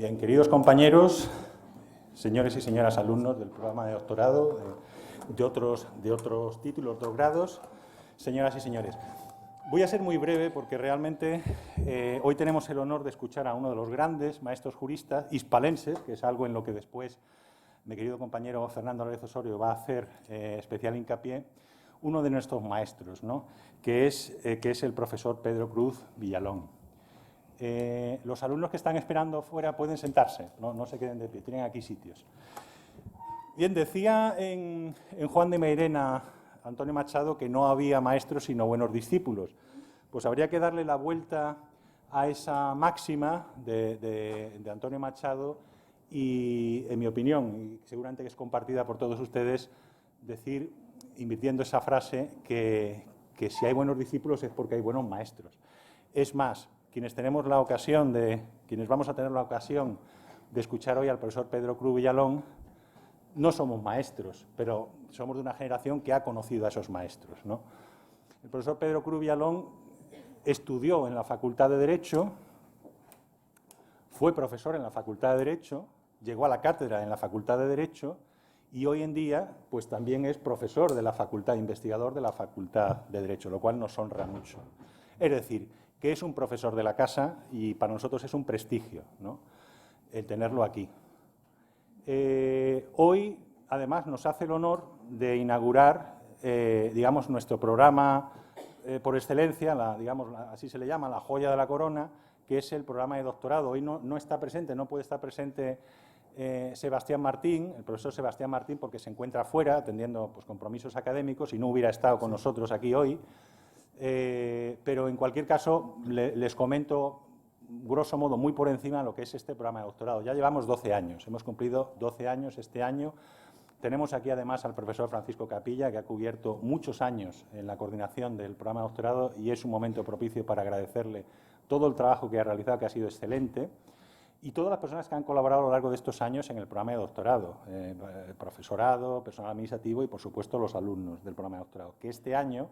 Bien, queridos compañeros, señores y señoras alumnos del programa de doctorado, de otros títulos, de otros grados, señoras y señores. Voy a ser muy breve porque realmente hoy tenemos el honor de escuchar a uno de los grandes maestros juristas hispalenses, que es algo en lo que después mi querido compañero Fernando Álvarez Osorio va a hacer especial hincapié, uno de nuestros maestros, ¿no? que es el profesor Pedro Cruz Villalón. Los alumnos que están esperando fuera pueden sentarse, no se queden de pie, tienen aquí sitios. Bien, decía en Juan de Mairena Antonio Machado que no había maestros sino buenos discípulos. Pues habría que darle la vuelta a esa máxima de Antonio Machado y, en mi opinión, y seguramente que es compartida por todos ustedes, decir, invirtiendo esa frase, que si hay buenos discípulos es porque hay buenos maestros. Es más, quienes vamos a tener la ocasión de escuchar hoy al profesor Pedro Cruz Villalón, no somos maestros, pero somos de una generación que ha conocido a esos maestros, ¿no? El profesor Pedro Cruz Villalón estudió en la Facultad de Derecho, fue profesor en la Facultad de Derecho, llegó a la cátedra en la Facultad de Derecho y hoy en día pues también es profesor de la Facultad, investigador de la Facultad de Derecho, lo cual nos honra mucho. Es decir, que es un profesor de la casa y para nosotros es un prestigio, ¿no?, el tenerlo aquí. Hoy, además, nos hace el honor de inaugurar, digamos, nuestro programa por excelencia, así se le llama, la joya de la corona, que es el programa de doctorado. Hoy no está presente, no puede estar presente Sebastián Martín, el profesor Sebastián Martín, porque se encuentra fuera atendiendo pues, compromisos académicos y no hubiera estado con nosotros aquí hoy. Pero en cualquier caso les comento grosso modo muy por encima lo que es este programa de doctorado. Ya llevamos 12 años, hemos cumplido 12 años este año. Tenemos aquí además al profesor Francisco Capilla, que ha cubierto muchos años en la coordinación del programa de doctorado y es un momento propicio para agradecerle todo el trabajo que ha realizado, que ha sido excelente, y todas las personas que han colaborado a lo largo de estos años en el programa de doctorado, profesorado, personal administrativo y, por supuesto, los alumnos del programa de doctorado, que este año,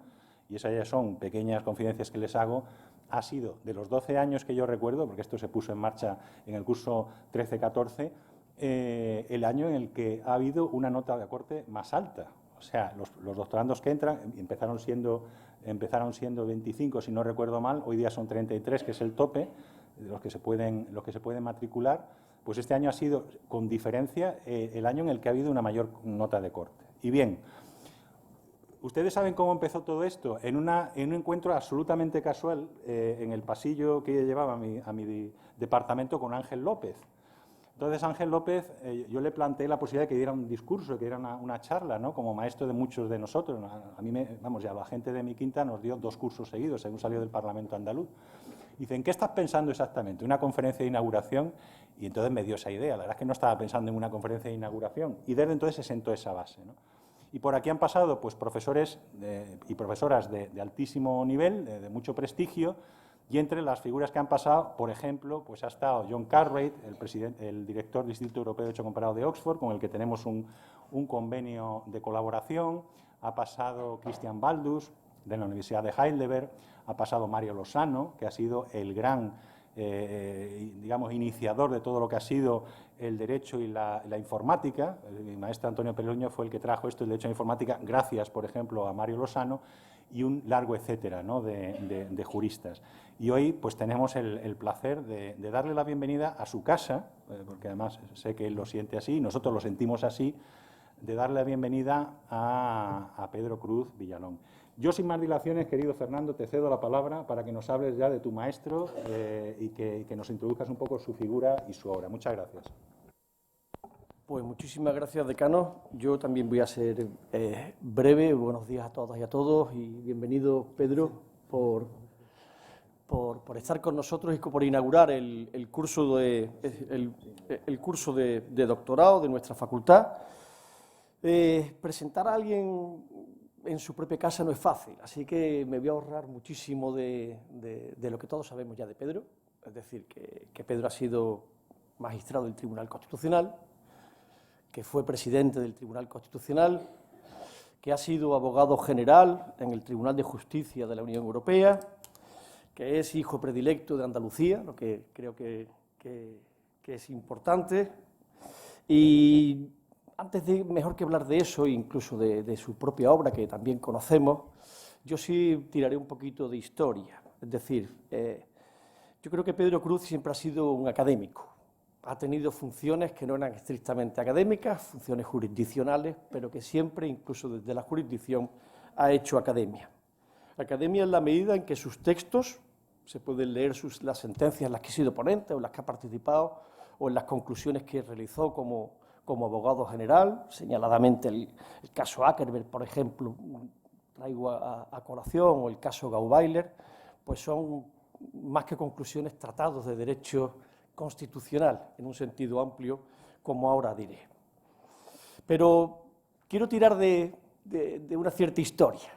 y esas ya son pequeñas confidencias que les hago, ha sido de los 12 años que yo recuerdo, porque esto se puso en marcha en el curso 13-14, el año en el que ha habido una nota de corte más alta. O sea, los doctorandos que entran empezaron siendo 25, si no recuerdo mal, hoy día son 33, que es el tope de los que se pueden matricular. Pues este año ha sido, con diferencia, el año en el que ha habido una mayor nota de corte. Y bien, ¿ustedes saben cómo empezó todo esto? En un encuentro absolutamente casual en el pasillo que llevaba a mi departamento con Ángel López. Entonces, Ángel López, yo le planteé la posibilidad de que diera un discurso, que diera una charla, ¿no?, como maestro de muchos de nosotros. A mí, ya la gente de mi quinta nos dio 2 cursos seguidos, según salió del Parlamento andaluz. Dicen, ¿qué estás pensando exactamente? Una conferencia de inauguración, y entonces me dio esa idea. La verdad es que no estaba pensando en una conferencia de inauguración, y desde entonces se sentó esa base, ¿no? Y por aquí han pasado pues, profesores y profesoras de altísimo nivel, de mucho prestigio, y entre las figuras que han pasado, por ejemplo, pues ha estado John Cartwright, el director del Instituto Europeo de Derecho Comparado de Oxford, con el que tenemos un convenio de colaboración. Ha pasado Christian Baldus, de la Universidad de Heidelberg. Ha pasado Mario Lozano, que ha sido el gran digamos, iniciador de todo lo que ha sido el derecho y la informática. Mi maestro Antonio Peluño fue el que trajo esto, el derecho a la informática, gracias, por ejemplo, a Mario Lozano, y un largo etcétera, ¿no?, de juristas. Y hoy pues tenemos el placer de darle la bienvenida a su casa, porque además sé que él lo siente así, y nosotros lo sentimos así, de darle la bienvenida a Pedro Cruz Villalón. Yo, sin más dilaciones, querido Fernando, te cedo la palabra para que nos hables ya de tu maestro y que nos introduzcas un poco su figura y su obra. Muchas gracias. Pues muchísimas gracias, decano. Yo también voy a ser breve. Buenos días a todas y a todos y bienvenido, Pedro, por estar con nosotros y por inaugurar el curso de doctorado de nuestra facultad. Presentar a alguien en su propia casa no es fácil, así que me voy a ahorrar muchísimo de lo que todos sabemos ya de Pedro, es decir, que Pedro ha sido magistrado del Tribunal Constitucional, que fue presidente del Tribunal Constitucional, que ha sido abogado general en el Tribunal de Justicia de la Unión Europea, que es hijo predilecto de Andalucía, lo que creo que que es importante. Y mejor que hablar de eso, incluso de su propia obra, que también conocemos, yo sí tiraré un poquito de historia. Es decir, yo creo que Pedro Cruz siempre ha sido un académico. Ha tenido funciones que no eran estrictamente académicas, funciones jurisdiccionales, pero que siempre, incluso desde la jurisdicción, ha hecho academia. Academia en la medida en que sus textos, se pueden leer las sentencias en las que ha sido ponente o en las que ha participado, o en las conclusiones que realizó como abogado general, señaladamente el caso Ackerberg, por ejemplo, traigo a colación, o el caso Gauweiler, pues son más que conclusiones, tratados de derecho constitucional, en un sentido amplio, como ahora diré. Pero quiero tirar de una cierta historia.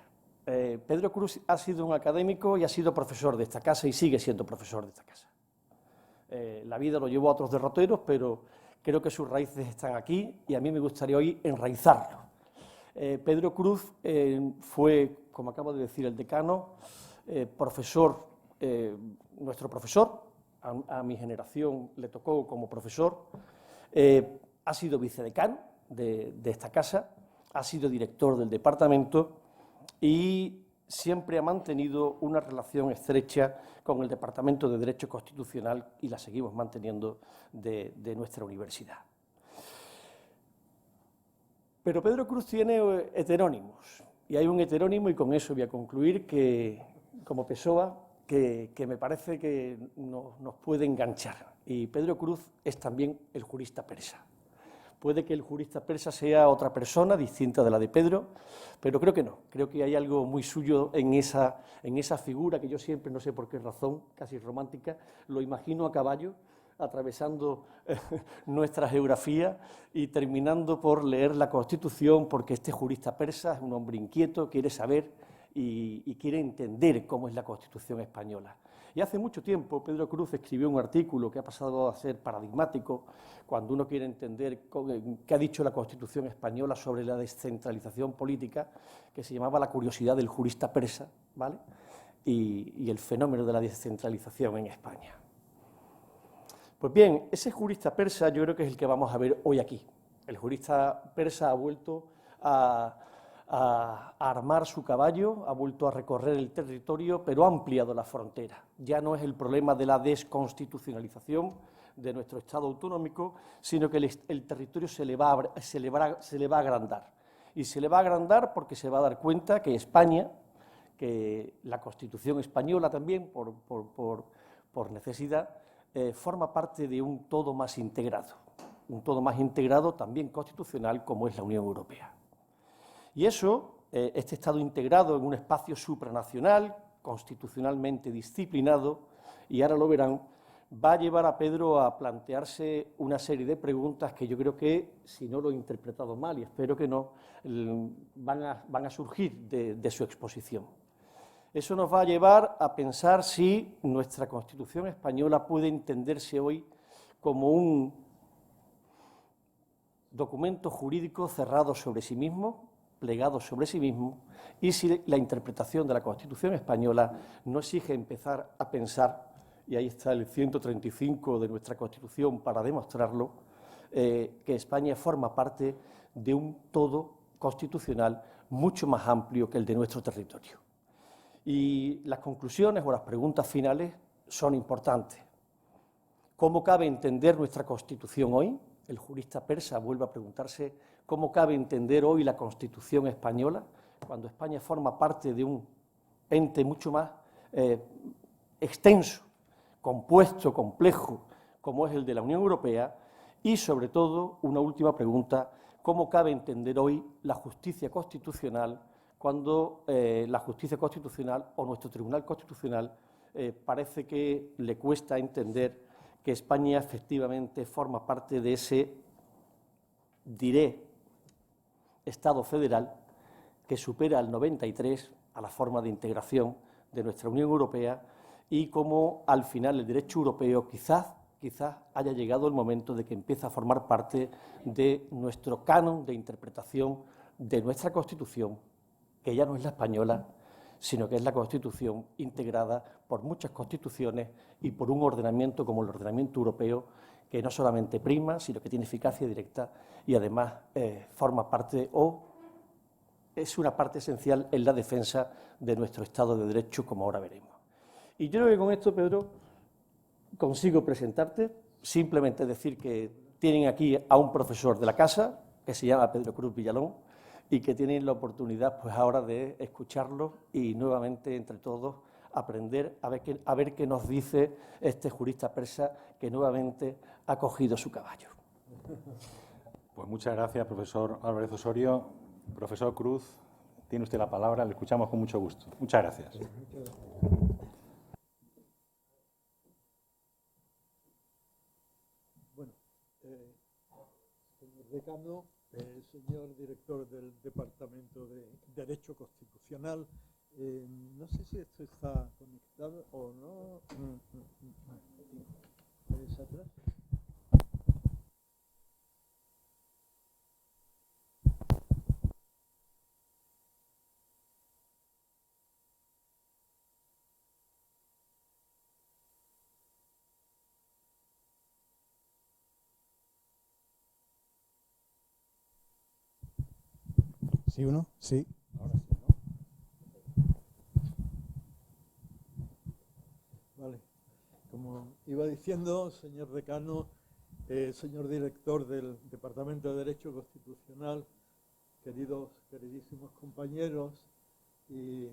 Pedro Cruz ha sido un académico y ha sido profesor de esta casa y sigue siendo profesor de esta casa. La vida lo llevó a otros derroteros, pero creo que sus raíces están aquí y a mí me gustaría hoy enraizarlo. Pedro Cruz fue, como acaba de decir el decano, nuestro profesor, a mi generación le tocó como profesor, ha sido vicedecano de esta casa, ha sido director del departamento y siempre ha mantenido una relación estrecha con el Departamento de Derecho Constitucional y la seguimos manteniendo de nuestra universidad. Pero Pedro Cruz tiene heterónimos, y hay un heterónimo, y con eso voy a concluir, que como Pessoa, que me parece que nos puede enganchar. Y Pedro Cruz es también el jurista persa. Puede que el jurista persa sea otra persona distinta de la de Pedro, pero creo que no. Creo que hay algo muy suyo en esa figura que yo siempre, no sé por qué razón, casi romántica, lo imagino a caballo, atravesando nuestra geografía y terminando por leer la Constitución, porque este jurista persa es un hombre inquieto, quiere saber y quiere entender cómo es la Constitución española. Y hace mucho tiempo Pedro Cruz escribió un artículo que ha pasado a ser paradigmático cuando uno quiere entender qué ha dicho la Constitución española sobre la descentralización política, que se llamaba La curiosidad del jurista persa, ¿vale? Y el fenómeno de la descentralización en España. Pues bien, ese jurista persa yo creo que es el que vamos a ver hoy aquí. El jurista persa ha vuelto a armar su caballo, ha vuelto a recorrer el territorio, pero ha ampliado la frontera. Ya no es el problema de la desconstitucionalización de nuestro Estado autonómico, sino que el territorio se le va a agrandar. Y se le va a agrandar porque se va a dar cuenta que España, que la Constitución española también, por necesidad, forma parte de un todo más integrado también constitucional como es la Unión Europea. Y eso, este Estado integrado en un espacio supranacional, constitucionalmente disciplinado, y ahora lo verán, va a llevar a Pedro a plantearse una serie de preguntas que yo creo que, si no lo he interpretado mal, y espero que no, van a surgir de su exposición. Eso nos va a llevar a pensar si nuestra Constitución española puede entenderse hoy como un documento jurídico cerrado sobre sí mismo, plegado sobre sí mismo, y si la interpretación de la Constitución española no exige empezar a pensar, y ahí está el 135 de nuestra Constitución para demostrarlo, que España forma parte de un todo constitucional mucho más amplio que el de nuestro territorio. Y las conclusiones o las preguntas finales son importantes. ¿Cómo cabe entender nuestra Constitución hoy? El jurista persa vuelve a preguntarse cómo cabe entender hoy la Constitución española cuando España forma parte de un ente mucho más extenso, compuesto, complejo, como es el de la Unión Europea, y sobre todo, una última pregunta, ¿cómo cabe entender hoy la justicia constitucional cuando la justicia constitucional o nuestro Tribunal Constitucional parece que le cuesta entender que España efectivamente forma parte de ese, diré, Estado federal que supera al 93 a la forma de integración de nuestra Unión Europea y cómo al final el derecho europeo quizás haya llegado el momento de que empiece a formar parte de nuestro canon de interpretación de nuestra Constitución, que ya no es la española, sino que es la Constitución integrada por muchas constituciones y por un ordenamiento como el ordenamiento europeo que no solamente prima, sino que tiene eficacia directa y además forma parte o es una parte esencial en la defensa de nuestro Estado de Derecho, como ahora veremos. Y yo creo que con esto, Pedro, consigo presentarte, simplemente decir que tienen aquí a un profesor de la casa, que se llama Pedro Cruz Villalón, y que tienen la oportunidad pues ahora de escucharlo y nuevamente entre todos aprender a ver qué nos dice este jurista persa que nuevamente ha cogido su caballo. Pues muchas gracias, profesor Álvarez Osorio. Profesor Cruz, tiene usted la palabra, le escuchamos con mucho gusto. Muchas gracias. Bueno, señor decano, señor director del Departamento de Derecho Constitucional, no sé si esto está conectado o no. ¿Es atrás? ¿Sí uno? Sí. Ahora sí, ¿no? Vale. Como iba diciendo, señor decano, señor director del Departamento de Derecho Constitucional, queridísimos compañeros y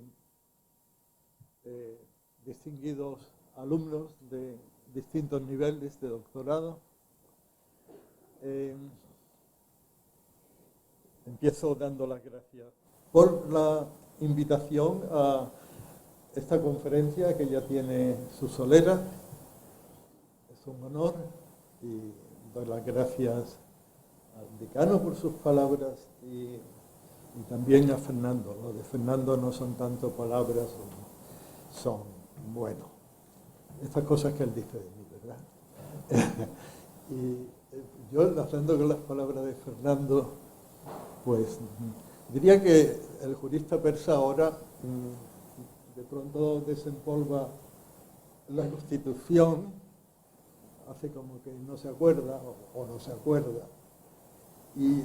distinguidos alumnos de distintos niveles de doctorado, empiezo dando las gracias por la invitación a esta conferencia que ya tiene su solera. Es un honor y doy las gracias al decano por sus palabras y también a Fernando. Lo de Fernando no son tanto palabras, son, bueno, estas cosas que él dice de mí, ¿verdad? Y yo, hablando con las palabras de Fernando, pues diría que el jurista persa ahora de pronto desempolva la Constitución, hace como que no se acuerda o no se acuerda, y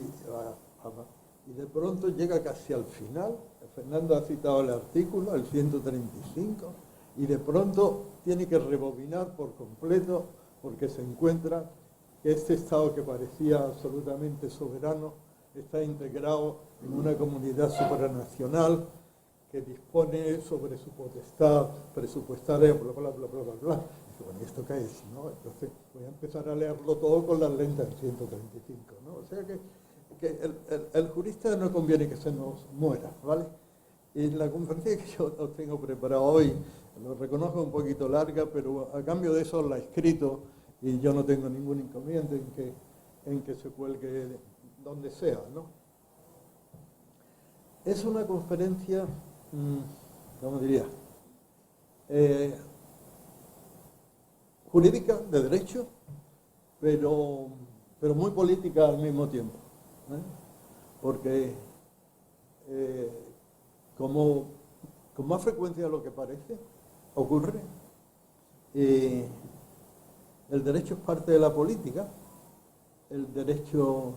de pronto llega casi al final. Fernando ha citado el artículo, el 135, y de pronto tiene que rebobinar por completo porque se encuentra que este Estado que parecía absolutamente soberano está integrado en una comunidad supranacional que dispone sobre su potestad presupuestaria, bla, bla, bla, bla, bla, bla. Y bueno, ¿esto qué es? ¿No? Entonces voy a empezar a leerlo todo con las lentes del 135, ¿no? O sea que el jurista no conviene que se nos muera, ¿vale? Y la conferencia que yo os tengo preparada hoy, lo reconozco un poquito larga, pero a cambio de eso la he escrito y yo no tengo ningún inconveniente en que se cuelgue donde sea, ¿no? Es una conferencia, ¿cómo diría? Jurídica, de derecho, pero muy política al mismo tiempo, ¿eh? Porque como con más frecuencia de lo que parece, ocurre, el derecho es parte de la política, el derecho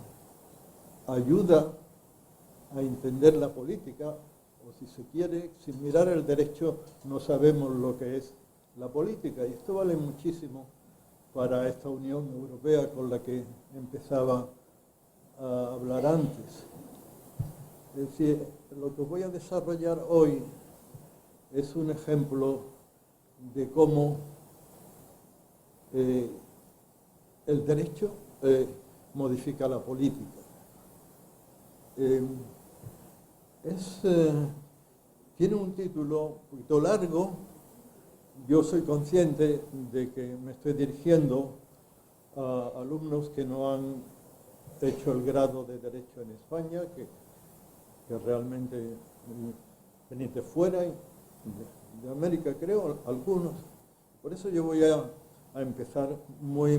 ayuda a entender la política, o si se quiere, sin mirar el derecho no sabemos lo que es la política, y esto vale muchísimo para esta Unión Europea con la que empezaba a hablar antes. Es decir, lo que voy a desarrollar hoy es un ejemplo de cómo el derecho modifica la política. Tiene un título un poquito largo. Yo soy consciente de que me estoy dirigiendo a alumnos que no han hecho el grado de Derecho en España, que realmente venís de fuera, de América creo, algunos. Por eso yo voy a empezar muy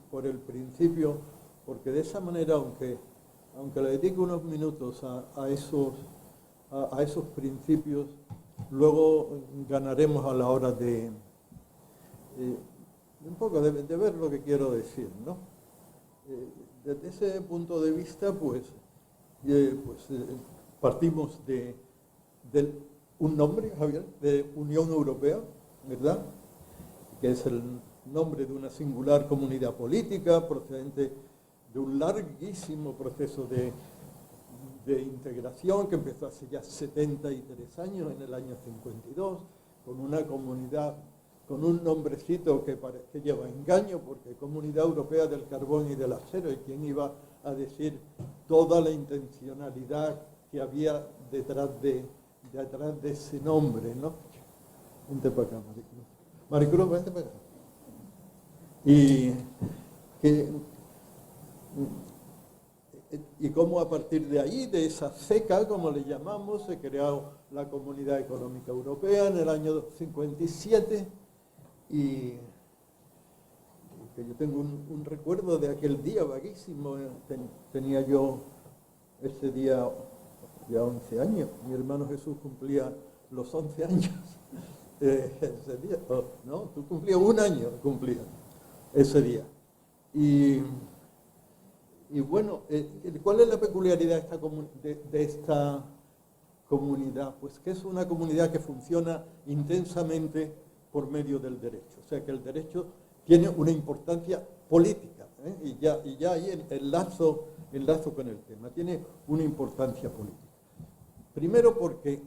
por el principio, porque de esa manera, aunque le dedique unos minutos a esos principios, luego ganaremos a la hora de un poco de ver lo que quiero decir, ¿no? Desde ese punto de vista, partimos de un nombre, Javier, de Unión Europea, ¿verdad?, que es el nombre de una singular comunidad política procedente de un larguísimo proceso de integración que empezó hace ya 73 años, en el año 52, con una comunidad, con un nombrecito que lleva engaño, porque Comunidad Europea del Carbón y del Acero, y quién iba a decir toda la intencionalidad que había detrás de ese nombre, ¿no? Vente para acá, Maricruz. Maricruz, vente para acá. Y cómo a partir de ahí, de esa CECA, como le llamamos, se creó la Comunidad Económica Europea en el año 57, y que yo tengo un recuerdo de aquel día vaguísimo. Tenía yo ese día ya 11 años, mi hermano Jesús cumplía los 11 años ese día, no, tú cumplías un año, cumplías ese día. Y bueno, ¿cuál es la peculiaridad de esta comunidad? Pues que es una comunidad que funciona intensamente por medio del derecho. O sea que el derecho tiene una importancia política, ¿eh? y ya ahí el lazo con el tema, tiene una importancia política. Primero porque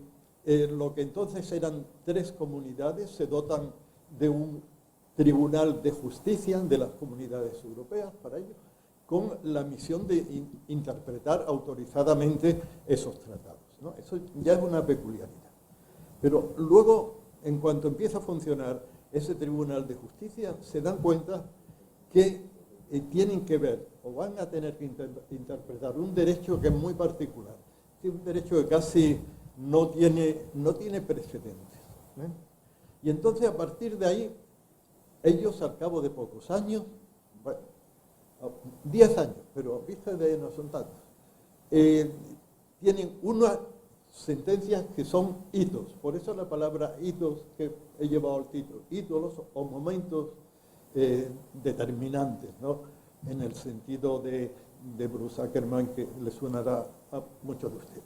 lo que entonces eran 3 comunidades se dotan de un tribunal de justicia de las comunidades europeas para ello, con la misión de interpretar autorizadamente esos tratados, ¿no? Eso ya es una peculiaridad. Pero luego, en cuanto empieza a funcionar ese Tribunal de Justicia, se dan cuenta que tienen que ver, o van a tener que interpretar un derecho que es muy particular, que es un derecho que casi no tiene precedentes, ¿eh? Y entonces, a partir de ahí, ellos, al cabo de pocos años, 10 años, pero vistas de no son tantos, tienen unas sentencias que son hitos. Por eso la palabra hitos que he llevado al título, hitos o momentos determinantes, ¿no? En el sentido de Bruce Ackerman, que le sonará a muchos de ustedes.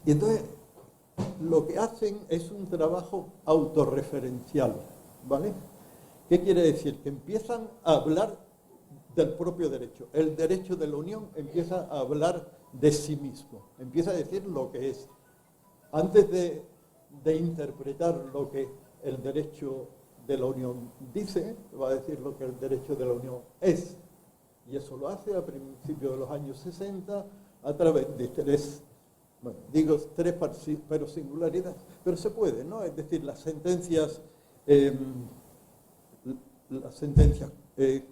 Y entonces lo que hacen es un trabajo autorreferencial, ¿vale? ¿Qué quiere decir? Que empiezan a hablar del propio derecho. El derecho de la Unión empieza a hablar de sí mismo, empieza a decir lo que es. Antes de interpretar lo que el derecho de la Unión dice, va a decir lo que el derecho de la Unión es. Y eso lo hace a principios de los años 60 a través de 3, bueno, digo 3 pero singularidades, pero se puede, ¿no? Es decir, las sentencias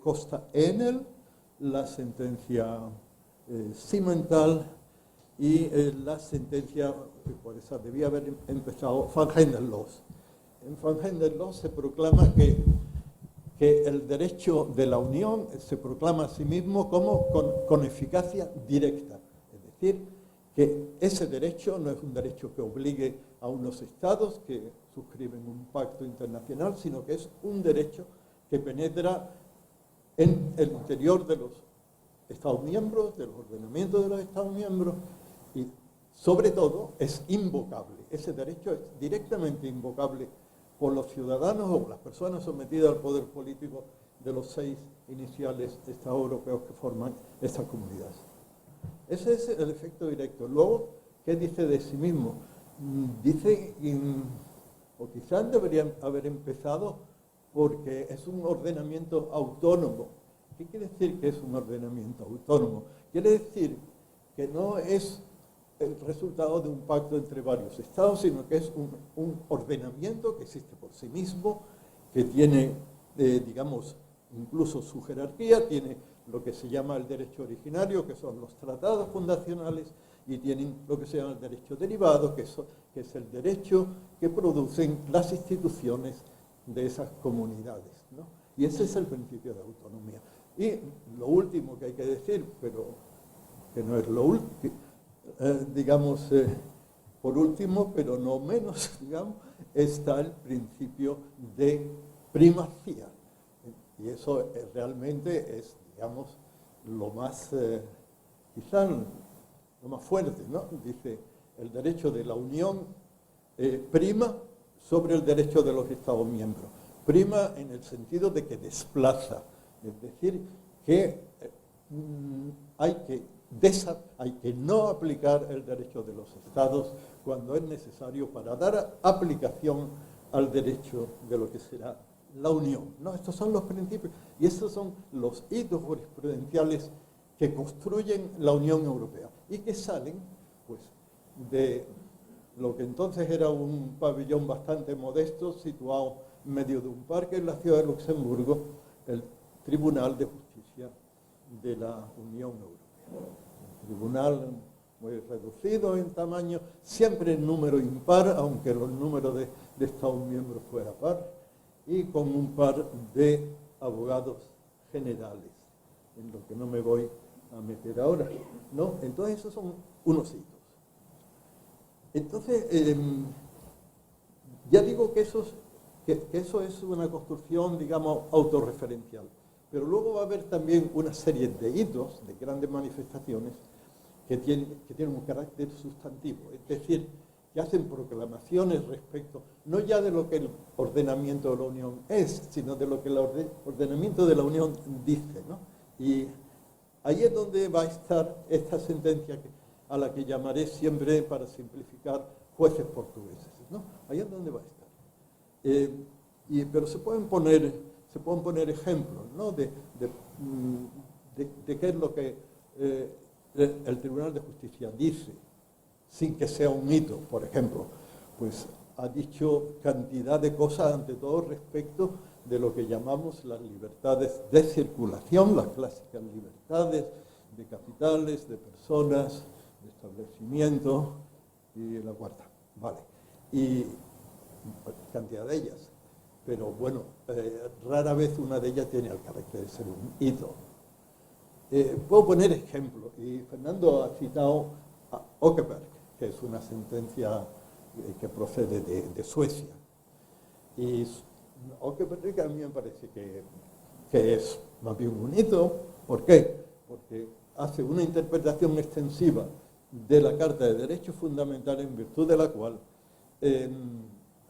Costa-Enel, la sentencia Simmental y la sentencia, por esa debía haber empezado, Van Helmont. En Van Helmont se proclama que el derecho de la Unión se proclama a sí mismo como con eficacia directa. Es decir, que ese derecho no es un derecho que obligue a unos estados que suscriben un pacto internacional, sino que es un derecho que penetra en el interior de los Estados miembros, de los ordenamientos de los Estados miembros, y sobre todo es invocable. Ese derecho es directamente invocable por los ciudadanos o las personas sometidas al poder político de los 6 iniciales estados europeos que forman estas comunidades. Ese es el efecto directo. Luego, ¿qué dice de sí mismo? Dice, o quizás debería haber empezado porque es un ordenamiento autónomo. ¿Qué quiere decir que es un ordenamiento autónomo? Quiere decir que no es el resultado de un pacto entre varios estados, sino que es un ordenamiento que existe por sí mismo, que tiene, digamos, incluso su jerarquía, tiene lo que se llama el derecho originario, que son los tratados fundacionales, y tienen lo que se llama el derecho derivado, que es el derecho que producen las instituciones de esas comunidades, ¿no? Y ese es el principio de autonomía. Y lo último que hay que decir, pero que no es lo último, digamos, por último, pero no menos, digamos, está el principio de primacía. Y eso realmente es, digamos, lo más, quizás lo más fuerte, ¿no? Dice, el derecho de la Unión prima sobre el derecho de los Estados miembros. Prima en el sentido de que desplaza, es decir, que hay que no aplicar el derecho de los Estados cuando es necesario para dar aplicación al derecho de lo que será la Unión, ¿no? Estos son los principios y estos son los hitos jurisprudenciales que construyen la Unión Europea y que salen, pues, de lo que entonces era un pabellón bastante modesto situado en medio de un parque en la ciudad de Luxemburgo, el Tribunal de Justicia de la Unión Europea. Un tribunal muy reducido en tamaño, siempre en número impar, aunque el número de Estados miembros fuera par, y con un par de abogados generales, en lo que no me voy a meter ahora, ¿no? Entonces esos son unos hitos. Entonces, ya digo que eso es una construcción, digamos, autorreferencial, pero luego va a haber también una serie de hitos, de grandes manifestaciones, que tienen un carácter sustantivo, es decir, que hacen proclamaciones respecto, no ya de lo que el ordenamiento de la Unión es, sino de lo que el ordenamiento de la Unión dice, ¿no? Y ahí es donde va a estar esta sentencia a la que llamaré siempre, para simplificar, jueces portugueses, ¿no? Ahí es donde va a estar. Pero se pueden poner ejemplos, ¿no? de qué es lo que el Tribunal de Justicia dice, sin que sea un hito. Por ejemplo, pues ha dicho cantidad de cosas, ante todo respecto de lo que llamamos las libertades de circulación, las clásicas libertades de capitales, de personas, de establecimientos, y la cuarta, vale, y cantidad de ellas, pero bueno, rara vez una de ellas tiene el carácter de ser un hito. Puedo poner ejemplos, y Fernando ha citado a Åkerberg, que es una sentencia que procede de Suecia. Y Åkerberg a mí me parece que es más bien un hito. ¿Por qué? Porque hace una interpretación extensiva de la Carta de Derechos Fundamentales, en virtud de la cual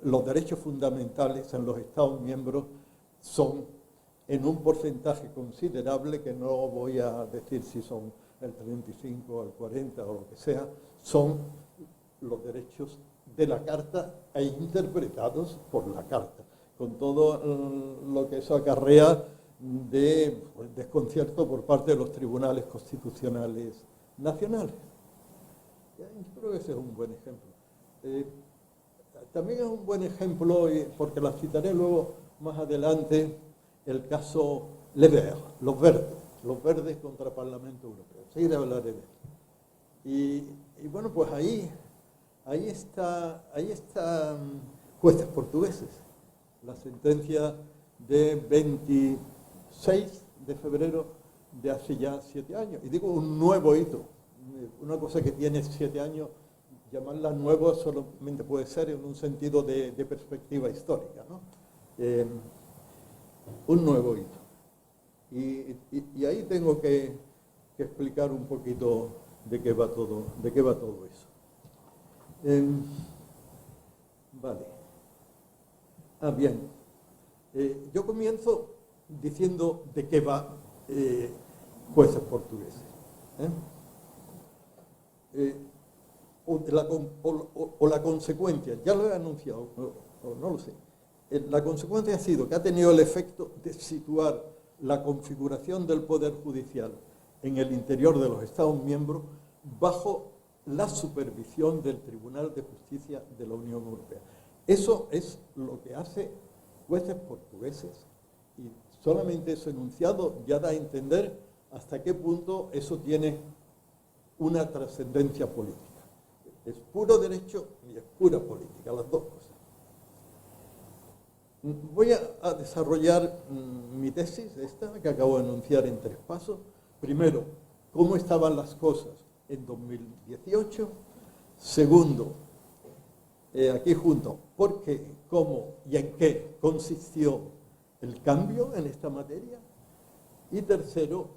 los derechos fundamentales en los Estados miembros son, en un porcentaje considerable, que no voy a decir si son el 35 o el 40 o lo que sea, son los derechos de la Carta e interpretados por la Carta, con todo lo que eso acarrea de desconcierto por parte de los tribunales constitucionales nacionales. Yo creo que ese es un buen ejemplo. También es un buen ejemplo, porque la citaré luego más adelante, el caso Lever, los verdes contra el Parlamento Europeo. Seguiré hablaré de él. Y bueno, pues ahí están jueces portugueses. La sentencia de 26 de febrero de hace ya 7 años. Y digo un nuevo hito. Una cosa que tiene 7 años, llamarla nuevo solamente puede ser en un sentido de perspectiva histórica, ¿no? Un nuevo hito. Y ahí tengo que explicar un poquito de qué va todo eso. Vale. Bien. Yo comienzo diciendo de qué va jueces portugueses. O la consecuencia, ya lo he anunciado, o no lo sé. La consecuencia ha sido que ha tenido el efecto de situar la configuración del Poder Judicial en el interior de los Estados miembros bajo la supervisión del Tribunal de Justicia de la Unión Europea. Eso es lo que hace jueces portugueses, y solamente ese enunciado ya da a entender hasta qué punto eso tiene una trascendencia política. Es puro derecho y es pura política, las dos cosas. Voy a desarrollar mi tesis, esta que acabo de anunciar en 3 pasos. Primero, cómo estaban las cosas en 2018. Segundo, aquí junto, por qué, cómo y en qué consistió el cambio en esta materia. Y tercero,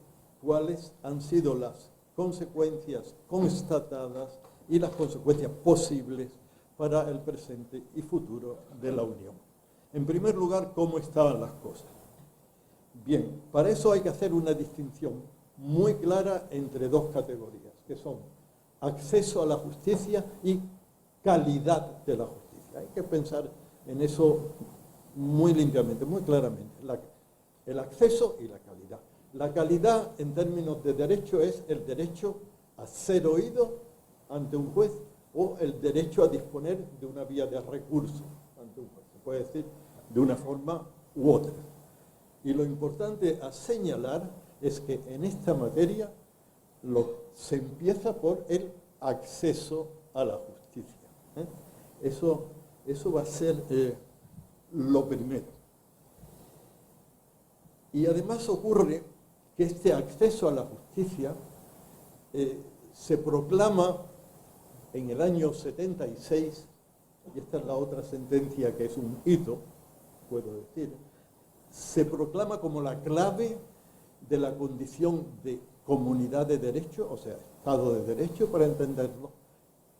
cuáles han sido las consecuencias constatadas y las consecuencias posibles para el presente y futuro de la Unión. En primer lugar, ¿cómo estaban las cosas? Bien, para eso hay que hacer una distinción muy clara entre dos categorías, que son acceso a la justicia y calidad de la justicia. Hay que pensar en eso muy limpiamente, muy claramente. El acceso y la calidad. La calidad, en términos de derecho, es el derecho a ser oído ante un juez o el derecho a disponer de una vía de recurso ante un juez. Se puede decir de una forma u otra. Y lo importante a señalar es que en esta materia se empieza por el acceso a la justicia. Eso va a ser lo primero. Y además ocurre que este acceso a la justicia se proclama en el año 76, y esta es la otra sentencia que es un hito, puedo decir, se proclama como la clave de la condición de comunidad de derecho, o sea, Estado de Derecho, para entenderlo,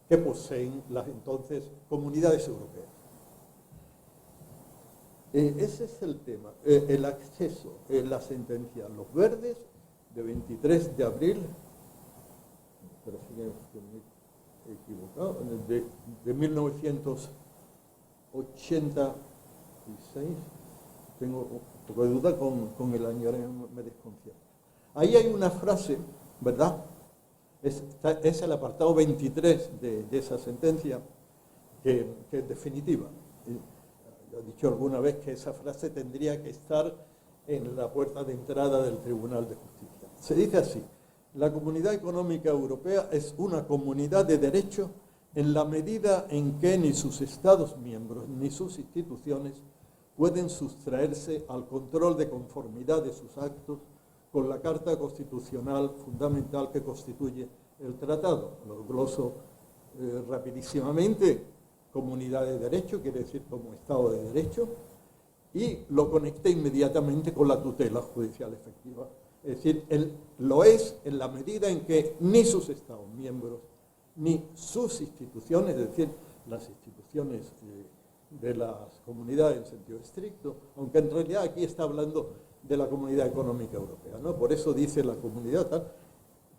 que poseen las entonces comunidades europeas. Ese es el tema, el acceso, la sentencia Los Verdes, de 23 de abril, pero si me he equivocado, de 1986, tengo un poco de duda con el año, ahora me desconcierto. Ahí hay una frase, ¿verdad? Es el apartado 23 de esa sentencia, que es definitiva. He dicho alguna vez que esa frase tendría que estar en la puerta de entrada del Tribunal de Justicia. Se dice así: la Comunidad Económica Europea es una comunidad de derecho en la medida en que ni sus Estados miembros ni sus instituciones pueden sustraerse al control de conformidad de sus actos con la Carta Constitucional fundamental que constituye el tratado. Lo gloso rapidísimamente. Comunidad de derecho quiere decir como Estado de Derecho, y lo conecté inmediatamente con la tutela judicial efectiva. Es decir, lo es en la medida en que ni sus Estados miembros ni sus instituciones, es decir, las instituciones de las comunidades en sentido estricto, aunque en realidad aquí está hablando de la Comunidad Económica Europea, ¿no? Por eso dice la comunidad tal,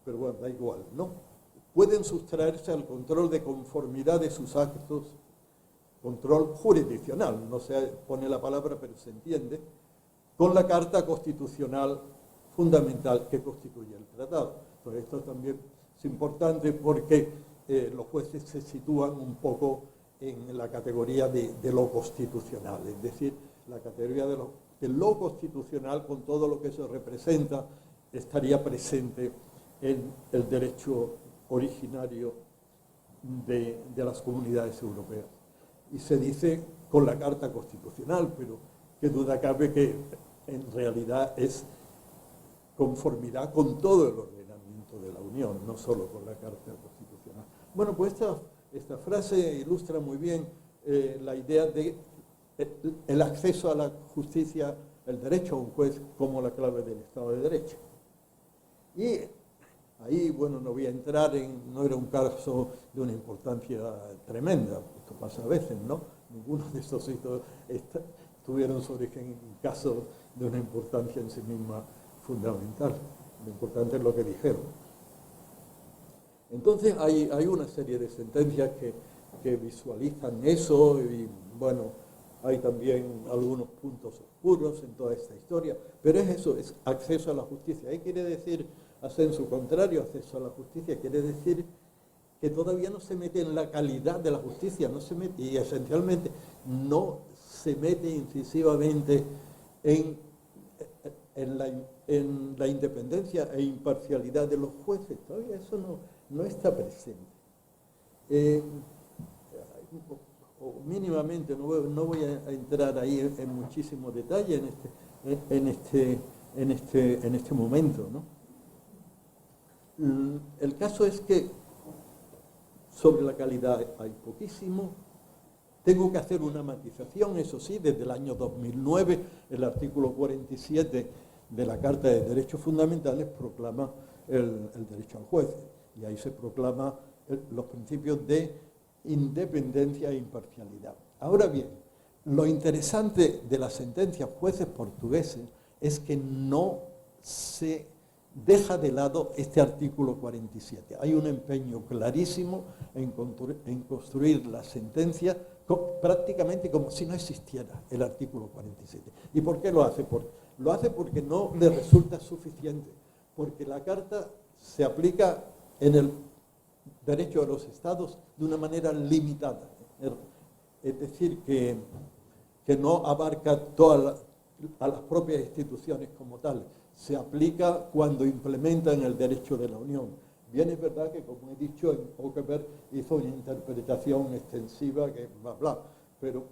pero bueno, da igual, ¿no? Pueden sustraerse al control de conformidad de sus actos, control jurisdiccional, no se pone la palabra pero se entiende, con la Carta Constitucional fundamental que constituye el tratado. Entonces esto también es importante porque los jueces se sitúan un poco en la categoría de lo constitucional, es decir, la categoría de lo constitucional con todo lo que eso representa estaría presente en el derecho originario de las comunidades europeas. Y se dice con la Carta Constitucional, pero qué duda cabe que en realidad es conformidad con todo el ordenamiento de la Unión, no solo con la Carta Constitucional. Bueno, pues esta frase ilustra muy bien la idea de el acceso a la justicia, el derecho a un juez como la clave del Estado de Derecho. Y ahí, bueno, no voy a entrar no era un caso de una importancia tremenda, esto pasa a veces, ¿no? Ninguno de estos hitos tuvieron su origen en un caso de una importancia en sí misma fundamental. Lo importante es lo que dijeron. Entonces hay una serie de sentencias que visualizan eso y, bueno, hay también algunos puntos oscuros en toda esta historia, pero es eso, es acceso a la justicia. Ahí quiere decir, en su contrario, acceso a la justicia, quiere decir que todavía no se mete en la calidad de la justicia, no se mete, y esencialmente no se mete incisivamente en la independencia e imparcialidad de los jueces. Todavía eso no está presente. O mínimamente, no voy a entrar ahí en muchísimo detalle en este momento, ¿no? El caso es que sobre la calidad hay poquísimo. Tengo que hacer una matización, eso sí, desde el año 2009, el artículo 47 de la Carta de Derechos Fundamentales proclama el derecho al juez, y ahí se proclama los principios de independencia e imparcialidad. Ahora bien, lo interesante de las sentencias jueces portugueses es que no se deja de lado este artículo 47. Hay un empeño clarísimo en construir la sentencia prácticamente como si no existiera el artículo 47. ¿Y por qué lo hace? Lo hace porque no le resulta suficiente, porque la Carta se aplica en el derecho de los Estados de una manera limitada. Es decir, que no abarca a las propias instituciones como tal. Se aplica cuando implementan el derecho de la Unión. Bien es verdad que, como he dicho, en Okerberg hizo una interpretación extensiva que bla, bla, pero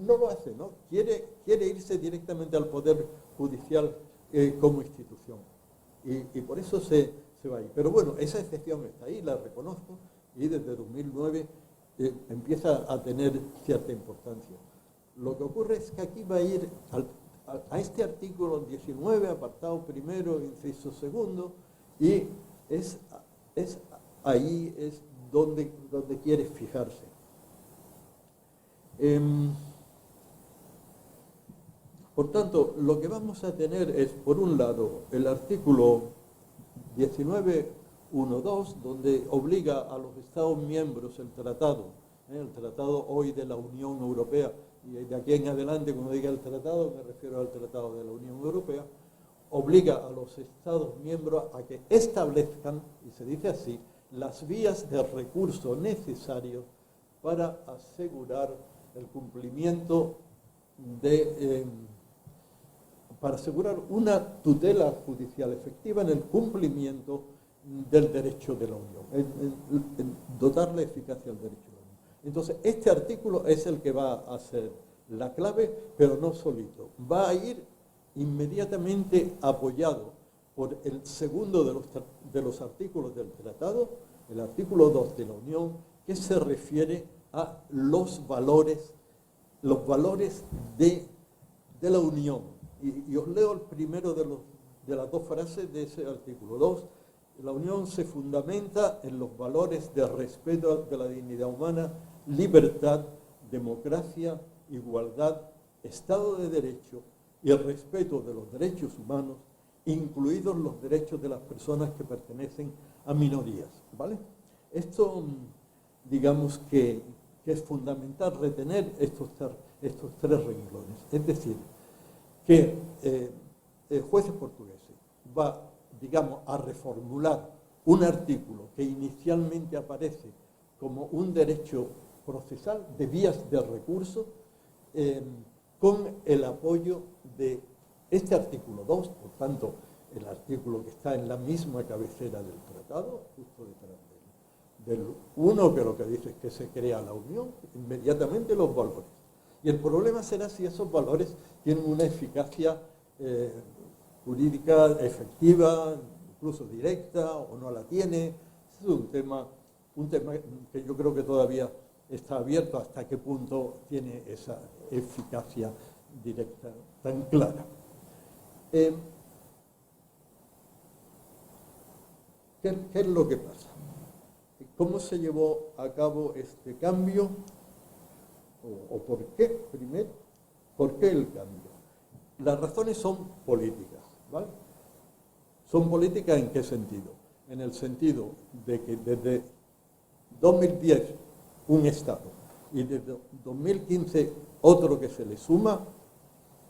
no lo hace, ¿no? Quiere irse directamente al Poder Judicial como institución. Y por eso se va ahí. Pero bueno, esa excepción está ahí, la reconozco, y desde 2009 empieza a tener cierta importancia. Lo que ocurre es que aquí va a ir a este artículo 19, apartado primero, inciso segundo, y ahí es donde quiere fijarse. Por tanto, lo que vamos a tener es, por un lado, el artículo 19.1.2, donde obliga a los Estados miembros el tratado hoy de la Unión Europea, y de aquí en adelante, cuando diga el tratado, me refiero al Tratado de la Unión Europea, obliga a los Estados miembros a que establezcan, y se dice así, las vías de recurso necesarios para asegurar el cumplimiento para asegurar una tutela judicial efectiva en el cumplimiento del derecho de la Unión, en dotar la eficacia al derecho de la Unión. Entonces, este artículo es el que va a ser la clave, pero no solito. Va a ir inmediatamente apoyado por el segundo de los artículos del tratado, el artículo 2 de la Unión, que se refiere a los valores de la Unión. Y os leo el primero de las dos frases de ese artículo 2. La Unión se fundamenta en los valores de respeto de la dignidad humana, libertad, democracia, igualdad, Estado de Derecho y el respeto de los derechos humanos, incluidos los derechos de las personas que pertenecen a minorías. ¿Vale? Esto, digamos que es fundamental retener estos tres renglones. Es decir, que jueces portugueses va, digamos, a reformular un artículo que inicialmente aparece como un derecho procesal de vías de recurso, con el apoyo de este artículo 2, por tanto, el artículo que está en la misma cabecera del tratado, justo detrás del 1, que lo que dice es que se crea la Unión, inmediatamente los valores. Y el problema será si esos valores tienen una eficacia jurídica efectiva, incluso directa, o no la tiene. Es un tema que yo creo que todavía está abierto, hasta qué punto tiene esa eficacia directa tan clara. ¿Qué es lo que pasa? ¿Cómo se llevó a cabo este cambio? ¿O por qué? Primero, ¿por qué el cambio? Las razones son políticas, ¿vale? ¿Son políticas en qué sentido? En el sentido de que desde 2010 un Estado y desde 2015 otro que se le suma,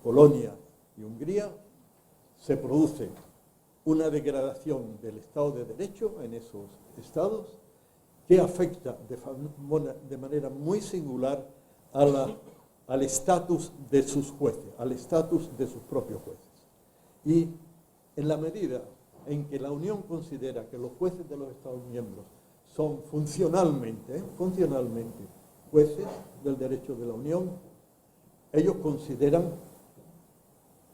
Polonia y Hungría, se produce una degradación del Estado de Derecho en esos estados que afecta de manera muy singular al estatus de sus jueces, al estatus de sus propios jueces. Y en la medida en que la Unión considera que los jueces de los Estados miembros son funcionalmente jueces del derecho de la Unión, ellos consideran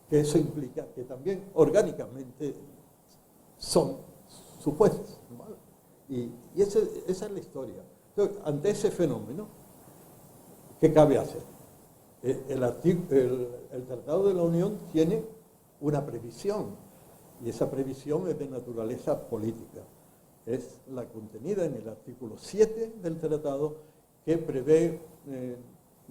que eso implica que también orgánicamente son sus jueces, ¿vale? Y esa es la historia. Entonces, ante ese fenómeno, ¿qué cabe hacer? El Tratado de la Unión tiene una previsión, y esa previsión es de naturaleza política. Es la contenida en el artículo 7 del tratado, que prevé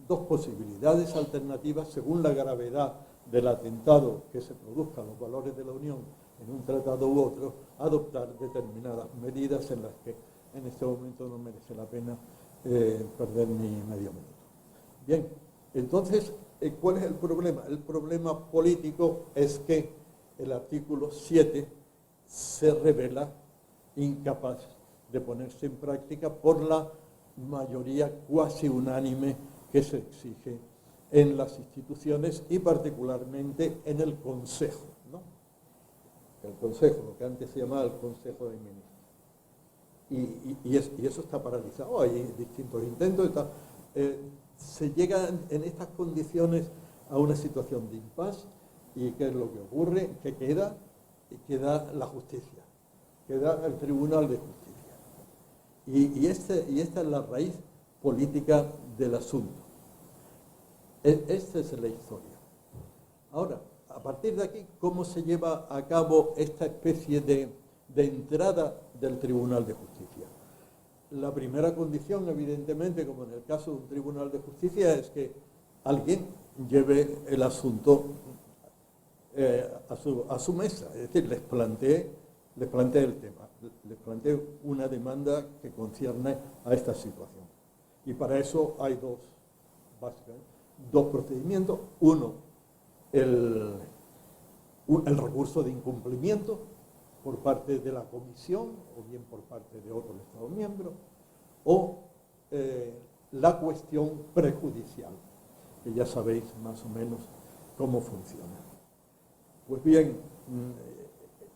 dos posibilidades alternativas según la gravedad del atentado que se produzca a los valores de la Unión en un tratado u otro, adoptar determinadas medidas en las que en este momento no merece la pena perder ni medio minuto. Bien, entonces, ¿cuál es el problema? El problema político es que el artículo 7 se revela incapaz de ponerse en práctica por la mayoría cuasi unánime que se exige en las instituciones y particularmente en el Consejo, ¿no? El Consejo, lo que antes se llamaba el Consejo de Ministros. Y eso está paralizado, hay distintos intentos. Se llega en estas condiciones a una situación de impasse, y ¿qué es lo que ocurre? Que queda la justicia, queda el Tribunal de Justicia. Y esta es la raíz política del asunto. Esta es la historia. Ahora, a partir de aquí, ¿cómo se lleva a cabo esta especie de entrada del Tribunal de Justicia? La primera condición, evidentemente, como en el caso de un Tribunal de Justicia, es que alguien lleve el asunto a su mesa. Es decir, les planteé el tema, les planteé una demanda que concierne a esta situación. Y para eso hay dos procedimientos. Uno, el recurso de incumplimiento por parte de la Comisión o bien por parte de otro Estado miembro, o la cuestión prejudicial, que ya sabéis más o menos cómo funciona. Pues bien,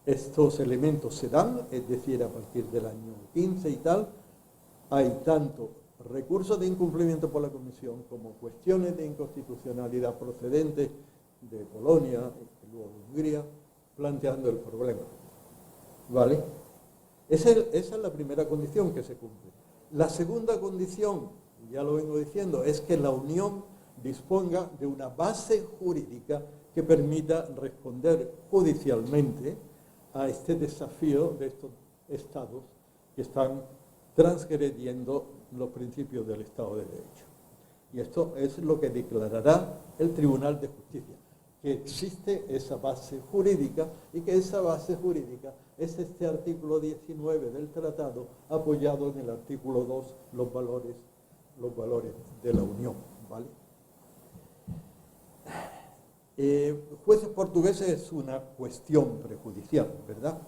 estos elementos se dan, es decir, a partir del año 15 y tal, hay tanto recursos de incumplimiento por la Comisión como cuestiones de inconstitucionalidad procedentes de Polonia y luego de Hungría, planteando el problema. ¿Vale? Esa es la primera condición que se cumple. La segunda condición, ya lo vengo diciendo, es que la Unión disponga de una base jurídica que permita responder judicialmente a este desafío de estos estados que están transgrediendo los principios del Estado de Derecho. Y esto es lo que declarará el Tribunal de Justicia, que existe esa base jurídica y que esa base jurídica es este artículo 19 del tratado, apoyado en el artículo 2, los valores de la Unión, ¿vale? Jueces portugueses es una cuestión prejudicial, ¿verdad?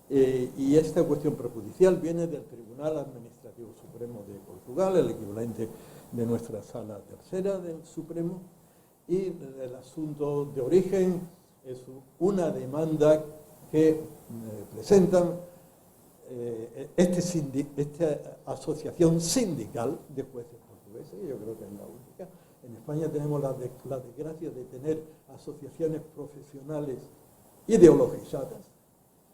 Y esta cuestión prejudicial viene del Tribunal Administrativo Supremo de Portugal, el equivalente de nuestra Sala Tercera del Supremo, y el asunto de origen es una demanda que presentan esta asociación sindical de jueces portugueses, yo creo que es la única. En España tenemos la desgracia de tener asociaciones profesionales ideologizadas.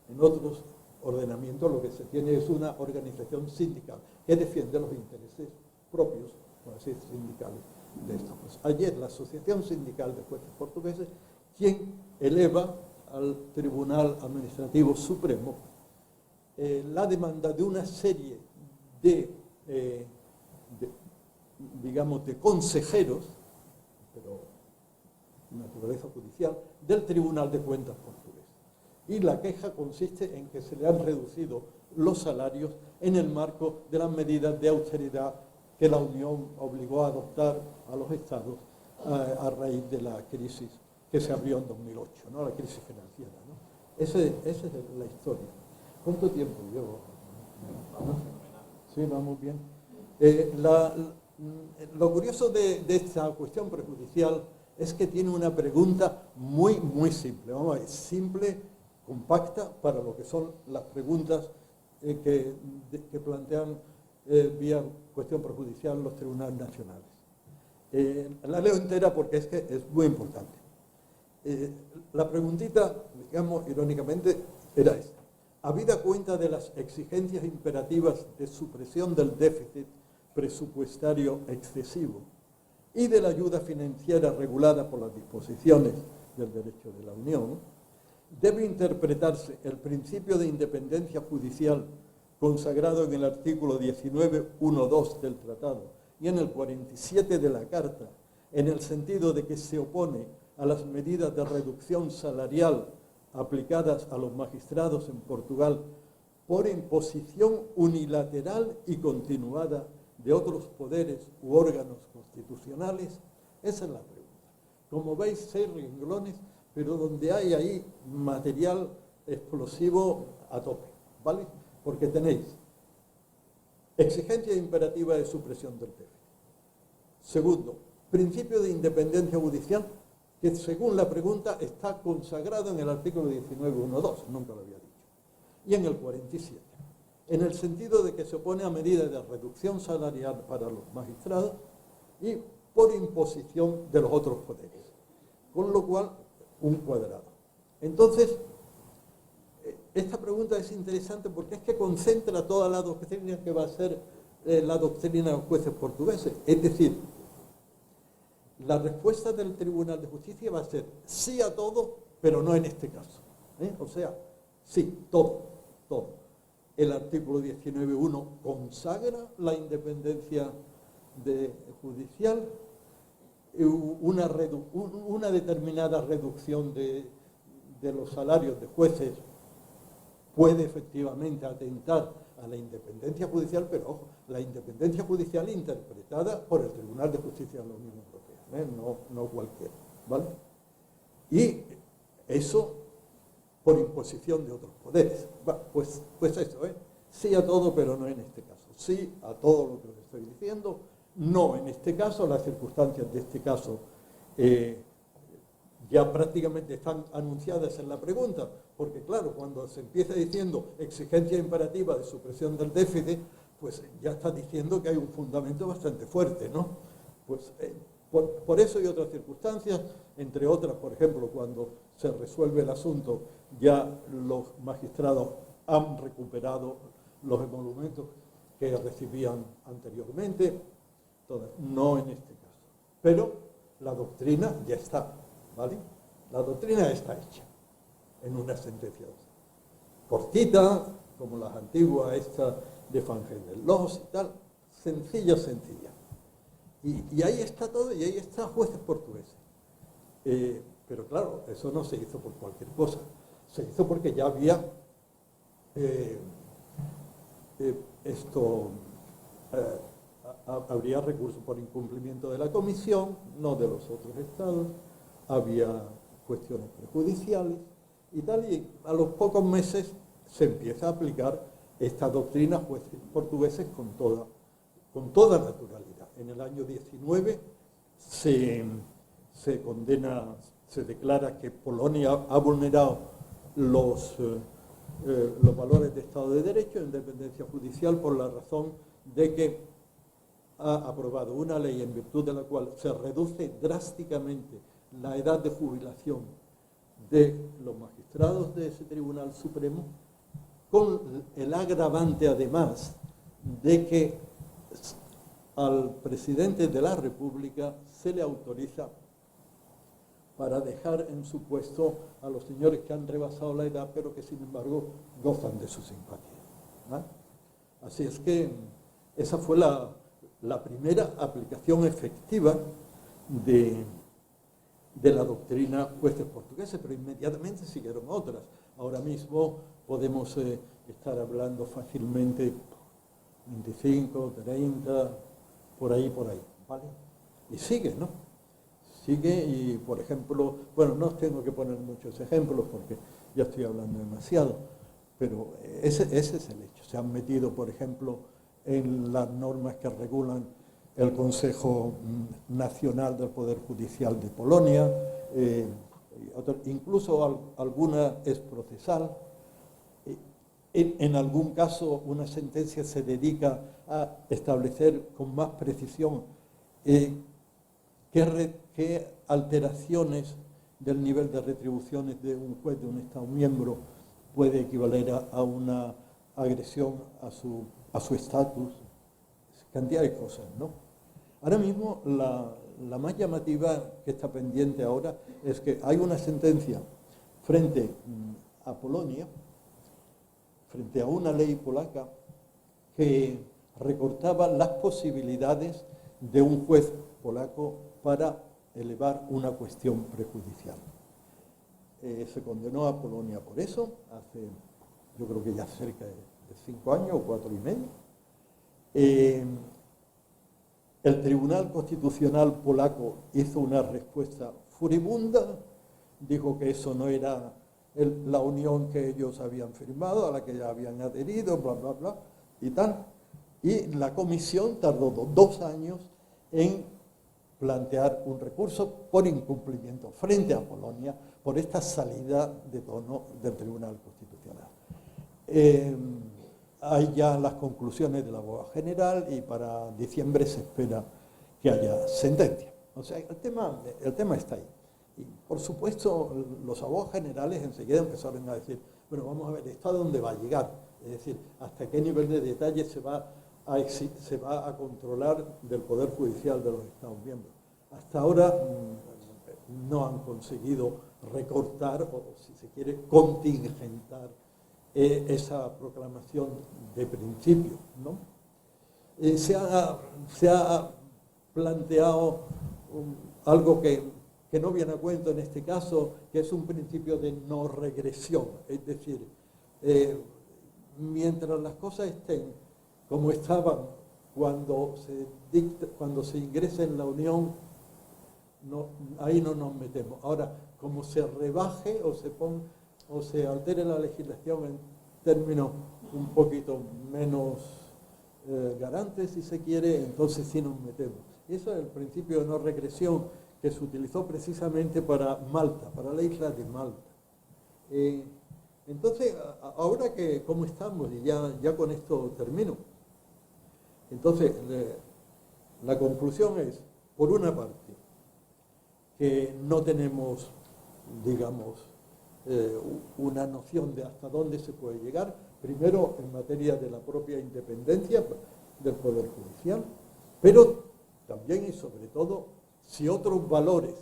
En otros ordenamientos lo que se tiene es una organización sindical que defiende los intereses propios, por así decir, sindicales de estos jueces. Ayer la Asociación Sindical de Jueces Portugueses, quien eleva al Tribunal Administrativo Supremo la demanda de una serie de consejeros, pero de naturaleza judicial, del Tribunal de Cuentas portugués. Y la queja consiste en que se le han reducido los salarios en el marco de las medidas de austeridad que la Unión obligó a adoptar a los Estados a raíz de la crisis que se abrió en 2008, ¿no? La crisis financiera, ¿no? Esa es la historia. ¿Cuánto tiempo llevo? ¿Vamos? Sí, vamos bien. Lo curioso de esta cuestión prejudicial es que tiene una pregunta muy, muy simple. Vamos a ver, simple, compacta para lo que son las preguntas que plantean vía cuestión prejudicial los tribunales nacionales. La leo entera porque es que es muy importante. La preguntita, digamos, irónicamente, era esta. Habida cuenta de las exigencias imperativas de supresión del déficit presupuestario excesivo y de la ayuda financiera regulada por las disposiciones del derecho de la Unión, debe interpretarse el principio de independencia judicial consagrado en el artículo 19.1.2 del Tratado y en el 47 de la Carta, en el sentido de que se opone a las medidas de reducción salarial aplicadas a los magistrados en Portugal por imposición unilateral y continuada de otros poderes u órganos constitucionales. Esa es la pregunta. Como veis, 6 renglones, pero donde hay ahí material explosivo a tope, ¿vale? Porque tenéis exigencia imperativa de supresión del déficit. Segundo, principio de independencia judicial, que según la pregunta está consagrado en el artículo 19.1.2, nunca lo había dicho, y en el 47, en el sentido de que se opone a medidas de reducción salarial para los magistrados y por imposición de los otros poderes, con lo cual un cuadrado. Entonces, esta pregunta es interesante porque es que concentra toda la doctrina que va a ser la doctrina de los jueces portugueses. Es decir, la respuesta del Tribunal de Justicia va a ser sí a todo, pero no en este caso. O sea, sí, todo, todo. El artículo 19.1 consagra la independencia judicial, una determinada reducción de los salarios de jueces puede efectivamente atentar a la independencia judicial, pero ojo, la independencia judicial interpretada por el Tribunal de Justicia de la Unión Europea, no cualquiera, ¿vale? Y eso por imposición de otros poderes. Pues eso, sí a todo, pero no en este caso. Sí a todo lo que os estoy diciendo, no en este caso. Las circunstancias de este caso ya prácticamente están anunciadas en la pregunta, porque claro, cuando se empieza diciendo exigencia imperativa de supresión del déficit, pues ya está diciendo que hay un fundamento bastante fuerte, ¿no? Pues por eso y otras circunstancias, entre otras, por ejemplo, cuando se resuelve el asunto, ya los magistrados han recuperado los emolumentos que recibían anteriormente, entonces, no en este caso. Pero la doctrina ya está, ¿vale? La doctrina está hecha en una sentencia cortita, como las antiguas estas de Fangenlos y tal, sencilla. Y ahí está todo, y ahí está jueces portugueses. Pero claro, eso no se hizo por cualquier cosa, se hizo porque ya había habría recurso por incumplimiento de la Comisión, no de los otros estados, había cuestiones prejudiciales y tal, y a los pocos meses se empieza a aplicar esta doctrina jueces portugueses con toda naturalidad. En el año 19 se condena, se declara que Polonia ha vulnerado los valores de Estado de Derecho, independencia judicial, por la razón de que ha aprobado una ley en virtud de la cual se reduce drásticamente la edad de jubilación de los magistrados de ese Tribunal Supremo, con el agravante además de que al presidente de la República se le autoriza para dejar en su puesto a los señores que han rebasado la edad, pero que sin embargo gozan de su simpatía, ¿vale? Así es que esa fue la primera aplicación efectiva de la doctrina jueces portugueses, pero inmediatamente siguieron otras. Ahora mismo podemos estar hablando fácilmente 25, 30, por ahí, ¿vale? Y sigue, ¿no? Sigue y, por ejemplo, bueno, no os tengo que poner muchos ejemplos porque ya estoy hablando demasiado, pero ese es el hecho. Se han metido, por ejemplo, en las normas que regulan el Consejo Nacional del Poder Judicial de Polonia, incluso alguna es procesal. En algún caso, una sentencia se dedica a establecer con más precisión qué alteraciones del nivel de retribuciones de un juez de un Estado miembro puede equivaler a una agresión a su estatus. cantidad de cosas, ¿no? Ahora mismo la más llamativa que está pendiente ahora es que hay una sentencia frente a Polonia, frente a una ley polaca que recortaba las posibilidades de un juez polaco para elevar una cuestión prejudicial. Se condenó a Polonia por eso, hace, yo creo que ya cerca de 5 años o 4 y medio. El Tribunal Constitucional polaco hizo una respuesta furibunda, dijo que eso no era la unión que ellos habían firmado, a la que ya habían adherido, bla, bla, bla, y tal. Y la comisión tardó 2 años en plantear un recurso por incumplimiento frente a Polonia por esta salida de tono del Tribunal Constitucional. Hay ya las conclusiones del abogado general y para diciembre se espera que haya sentencia. O sea, el tema está ahí. Y por supuesto, los abogados generales enseguida empezaron a decir, bueno, vamos a ver, ¿esto a dónde va a llegar? Es decir, ¿hasta qué nivel de detalle se va a controlar del Poder Judicial de los Estados miembros? Hasta ahora no han conseguido recortar o, si se quiere, contingentar esa proclamación de principio, ¿no? Se ha planteado algo que no viene a cuento en este caso, que es un principio de no regresión. Es decir, mientras las cosas estén como estaban cuando se ingresa en la Unión, ahí no nos metemos. Ahora, como se rebaje o se altere la legislación en términos un poquito menos garantes, si se quiere, entonces sí nos metemos. Y eso es el principio de no regresión que se utilizó precisamente para Malta, para la isla de Malta. Entonces, ahora que cómo estamos, y ya con esto termino. Entonces, la conclusión es, por una parte, que no tenemos, digamos, una noción de hasta dónde se puede llegar, primero en materia de la propia independencia del Poder Judicial, pero también y sobre todo si otros valores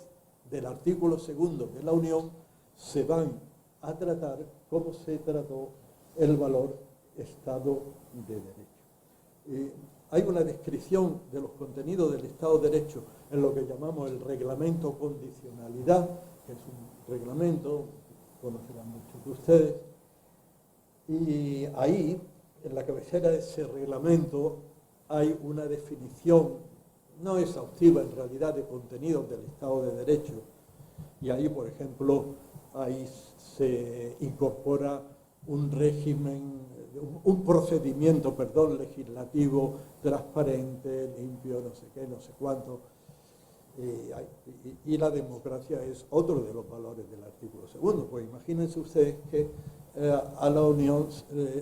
del artículo 2 de la Unión se van a tratar como se trató el valor Estado de Derecho. Hay una descripción de los contenidos del Estado de Derecho en lo que llamamos el reglamento condicionalidad, que es un reglamento, conocerán muchos de ustedes, y ahí, en la cabecera de ese reglamento, hay una definición no exhaustiva en realidad de contenidos del Estado de Derecho, y ahí, por ejemplo, ahí se incorpora un procedimiento legislativo transparente, limpio, no sé qué, no sé cuánto, y la democracia es otro de los valores del artículo 2. Pues imagínense ustedes que a la Unión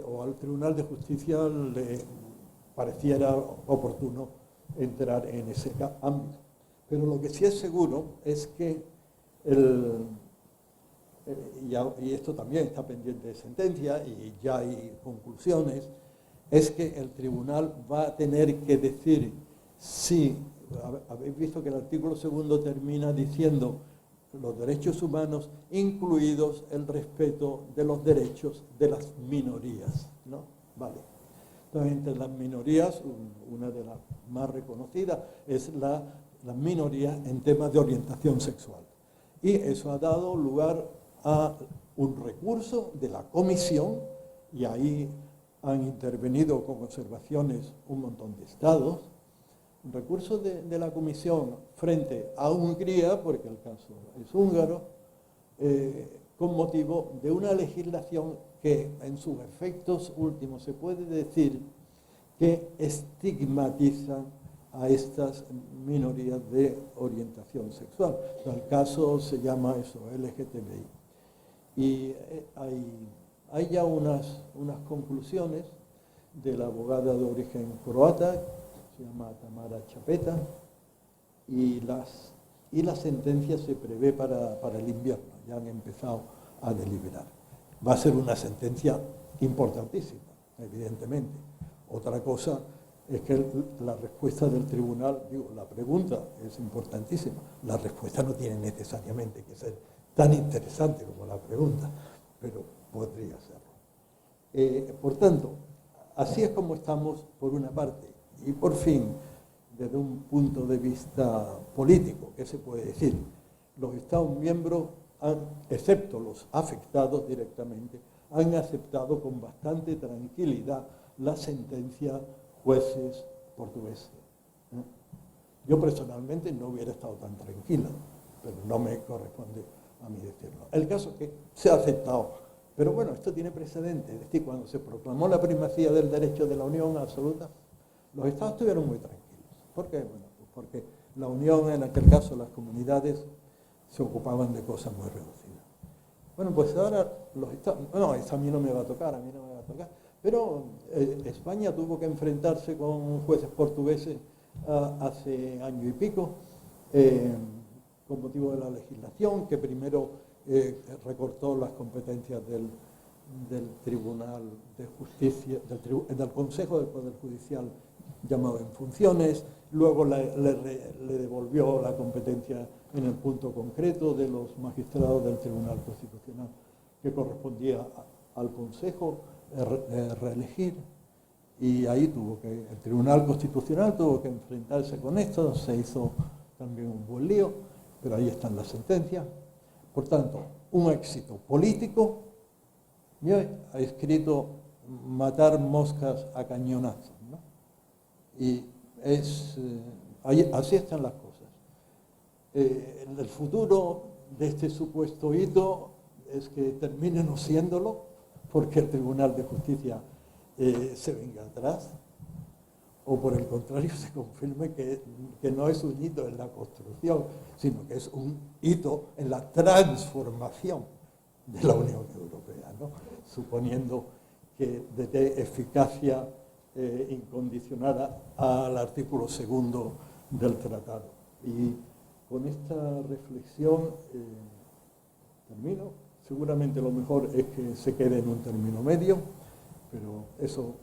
o al Tribunal de Justicia le pareciera oportuno entrar en ese ámbito. Pero lo que sí es seguro es que, y esto también está pendiente de sentencia y ya hay conclusiones, es que el tribunal va a tener que decir si, habéis visto que el artículo 2 termina diciendo los derechos humanos, incluidos el respeto de los derechos de las minorías, ¿no? Vale. Entonces, entre las minorías, una de las más reconocidas es las minorías en temas de orientación sexual. Y eso ha dado lugar a un recurso de la comisión, y ahí han intervenido con observaciones un montón de estados, un recurso de la comisión frente a Hungría, porque el caso es húngaro, con motivo de una legislación que en sus efectos últimos se puede decir que estigmatizan a estas minorías de orientación sexual. El caso se llama eso, LGTBI. Y hay ya unas conclusiones de la abogada de origen croata, se llama Tamara Chapeta, y la sentencia se prevé para el invierno, ya han empezado a deliberar. Va a ser una sentencia importantísima, evidentemente. Otra cosa es que la respuesta del tribunal, digo, la pregunta es importantísima, la respuesta no tiene necesariamente que ser tan interesante como la pregunta, pero podría serlo. Por tanto, así es como estamos por una parte, y por fin, desde un punto de vista político, ¿qué se puede decir? Los Estados miembros, excepto los afectados directamente, han aceptado con bastante tranquilidad la sentencia jueces portugueses. Yo personalmente no hubiera estado tan tranquilo, pero no me corresponde a mí decirlo. El caso es que se ha aceptado, pero bueno, esto tiene precedentes. Es decir, cuando se proclamó la primacía del derecho de la Unión absoluta, los Estados estuvieron muy tranquilos. ¿Por qué? Bueno, pues porque la Unión, en aquel caso las comunidades, se ocupaban de cosas muy reducidas. Bueno, pues ahora los Estados... No, eso a mí no me va a tocar, pero España tuvo que enfrentarse con jueces portugueses hace año y pico, con motivo de la legislación, que primero recortó las competencias del Tribunal de Justicia, del Consejo del Poder Judicial llamado en funciones, luego le devolvió la competencia en el punto concreto de los magistrados del Tribunal Constitucional, que correspondía al Consejo reelegir, y ahí el Tribunal Constitucional tuvo que enfrentarse con esto, se hizo también un buen lío, pero ahí están las sentencias. Por tanto, un éxito político. Yo he escrito matar moscas a cañonazos, ¿no? Y así están las cosas. El futuro de este supuesto hito es que termine no siéndolo, porque el Tribunal de Justicia se venga atrás, o por el contrario se confirme que no es un hito en la construcción, sino que es un hito en la transformación de la Unión Europea, ¿no? Suponiendo que dé eficacia incondicionada al artículo 2 del tratado. Y con esta reflexión termino. Seguramente lo mejor es que se quede en un término medio, pero eso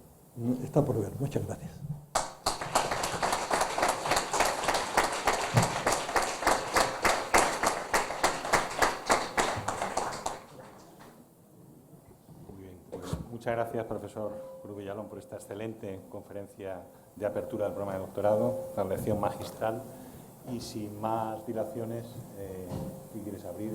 está por ver. Muchas gracias. Muy bien, pues muchas gracias, profesor Cruz Villalón, por esta excelente conferencia de apertura del programa de doctorado, la lección magistral. Y sin más dilaciones, ¿qué quieres abrir?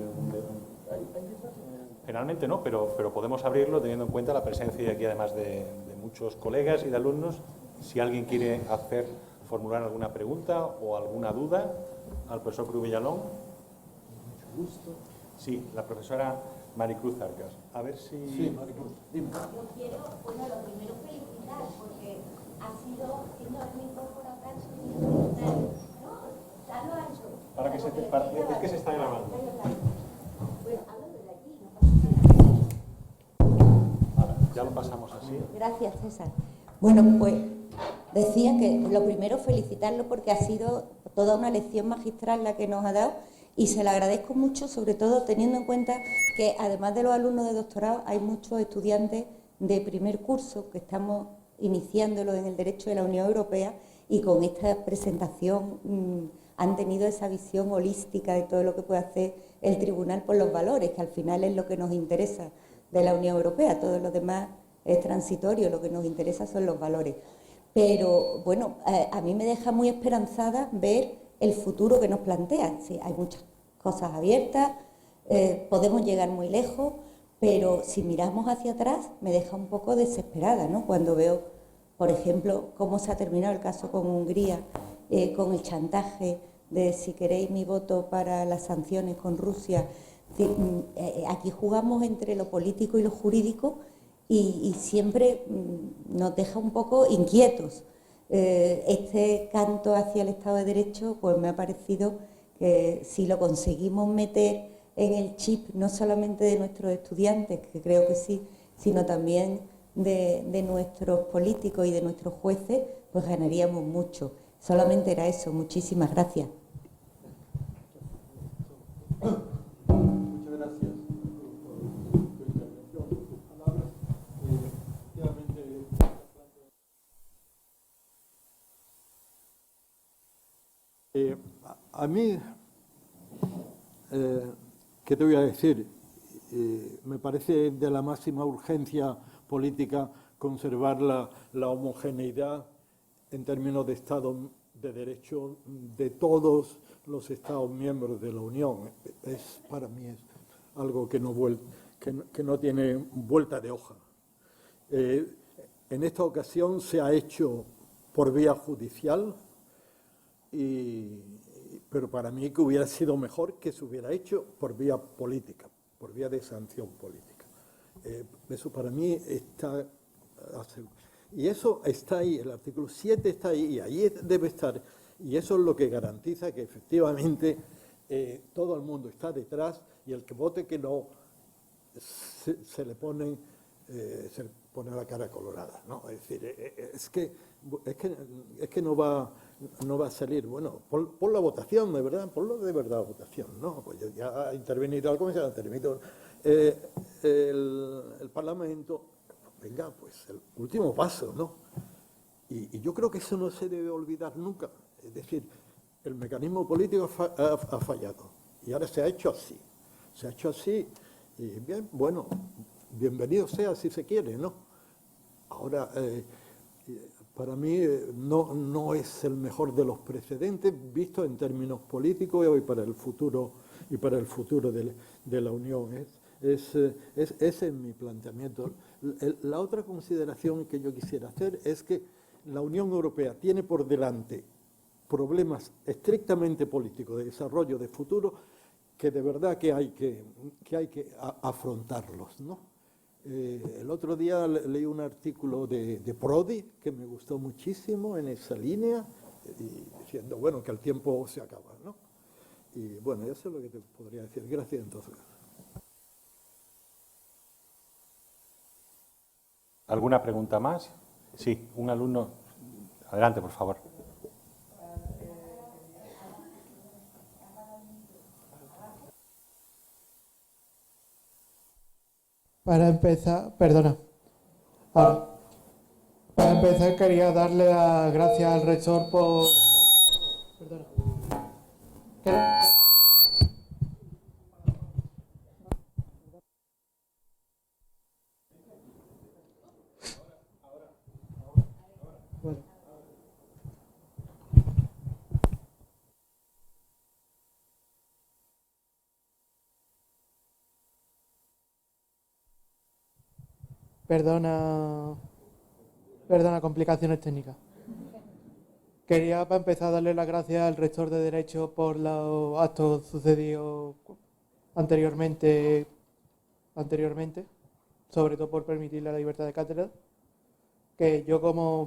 Generalmente no, pero podemos abrirlo teniendo en cuenta la presencia aquí, además de muchos colegas y de alumnos. Si alguien quiere formular alguna pregunta o alguna duda al profesor Cruz Villalón. Mucho gusto. Sí, la profesora Maricruz Arcas. A ver si... Sí, Maricruz, dime. Yo quiero, bueno, lo primero felicitar, porque ha sido, que no me incorpora tan felicitar, ¿no? Ya lo ha hecho. Para que es que se está grabando. Bueno, hablo desde aquí, no pasa nada. Ahora, ya lo pasamos así. Gracias, César. Bueno, pues decía que lo primero felicitarlo porque ha sido toda una lección magistral la que nos ha dado y se le agradezco mucho, sobre todo teniendo en cuenta que además de los alumnos de doctorado hay muchos estudiantes de primer curso que estamos iniciándolo en el derecho de la Unión Europea y con esta presentación han tenido esa visión holística de todo lo que puede hacer el tribunal por los valores, que al final es lo que nos interesa de la Unión Europea, todo lo demás es transitorio, lo que nos interesa son los valores. Pero bueno, a mí me deja muy esperanzada ver el futuro que nos plantea. Sí, hay muchas cosas abiertas, podemos llegar muy lejos, pero si miramos hacia atrás me deja un poco desesperada, ¿no? Cuando veo, por ejemplo, cómo se ha terminado el caso con Hungría, con el chantaje de si queréis mi voto para las sanciones con Rusia. Aquí jugamos entre lo político y lo jurídico y siempre nos deja un poco inquietos. Este canto hacia el Estado de Derecho, pues me ha parecido que si lo conseguimos meter en el chip, no solamente de nuestros estudiantes, que creo que sí, sino también de nuestros políticos y de nuestros jueces, pues ganaríamos mucho. Solamente era eso. Muchísimas gracias. Muchas gracias por tu intervención, por tus palabras. Efectivamente, A mí, ¿qué te voy a decir? Me parece de la máxima urgencia política conservar la homogeneidad en términos de Estado de Derecho de todos los Estados miembros de la Unión. Para mí es algo que no tiene vuelta de hoja. En esta ocasión se ha hecho por vía judicial, pero para mí que hubiera sido mejor que se hubiera hecho por vía política, por vía de sanción política. Eso para mí está asegurado. Y eso está ahí, el artículo 7 está ahí, y ahí debe estar. Y eso es lo que garantiza que efectivamente todo el mundo está detrás, y el que vote que no se le pone la cara colorada, ¿no? Es decir, es que no va a salir. Bueno, por la votación, de verdad, ponlo de verdad a votación, ¿no? Pues ya ha intervenido la Comisión, ha intervenido el Parlamento. Venga, pues el último paso, ¿no? Y yo creo que eso no se debe olvidar nunca. Es decir, el mecanismo político ha fallado y ahora se ha hecho así. Se ha hecho así y bien, bueno, bienvenido sea si se quiere, ¿no? Ahora, para mí no es el mejor de los precedentes visto en términos políticos y para el futuro de la Unión. Ese es mi planteamiento. La otra consideración que yo quisiera hacer es que la Unión Europea tiene por delante problemas estrictamente políticos, de desarrollo, de futuro, que de verdad que hay que afrontarlos, ¿no? El otro día leí un artículo de Prodi que me gustó muchísimo en esa línea, diciendo, bueno, que el tiempo se acaba, ¿no? Y bueno, eso es lo que te podría decir. Gracias, entonces. ¿Alguna pregunta más? Sí, un alumno. Adelante, por favor. Para empezar, perdona. Para empezar quería darle las gracias al rector por... Perdona. Bueno. Perdona, complicaciones técnicas. Quería, para empezar, darle las gracias al rector de Derecho por los actos sucedidos anteriormente, sobre todo por permitirle la libertad de cátedra, que yo,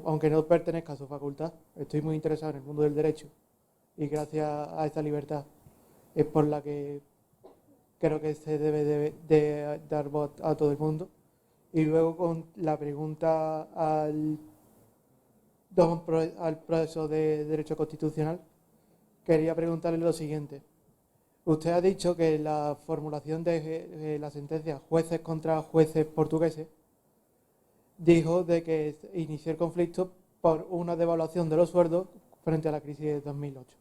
aunque no pertenezca a su facultad, estoy muy interesado en el mundo del derecho, y gracias a esta libertad es por la que creo que se debe de dar voz a todo el mundo. Y luego, con la pregunta al profesor de Derecho Constitucional, quería preguntarle lo siguiente. Usted ha dicho que la formulación de la sentencia jueces contra jueces portugueses dijo de que inició el conflicto por una devaluación de los sueldos frente a la crisis de 2008.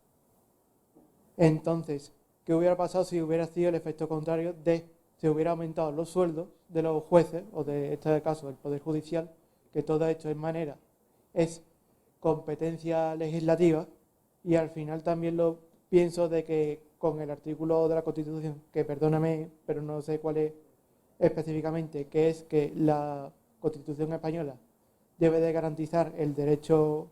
Entonces, ¿qué hubiera pasado si hubiera sido el efecto contrario se hubiera aumentado los sueldos de los jueces, o de este caso el Poder Judicial, que todo esto es competencia legislativa, y al final también lo pienso de que con el artículo de la Constitución, que perdóname, pero no sé cuál es específicamente, que es que la Constitución española debe de garantizar el derecho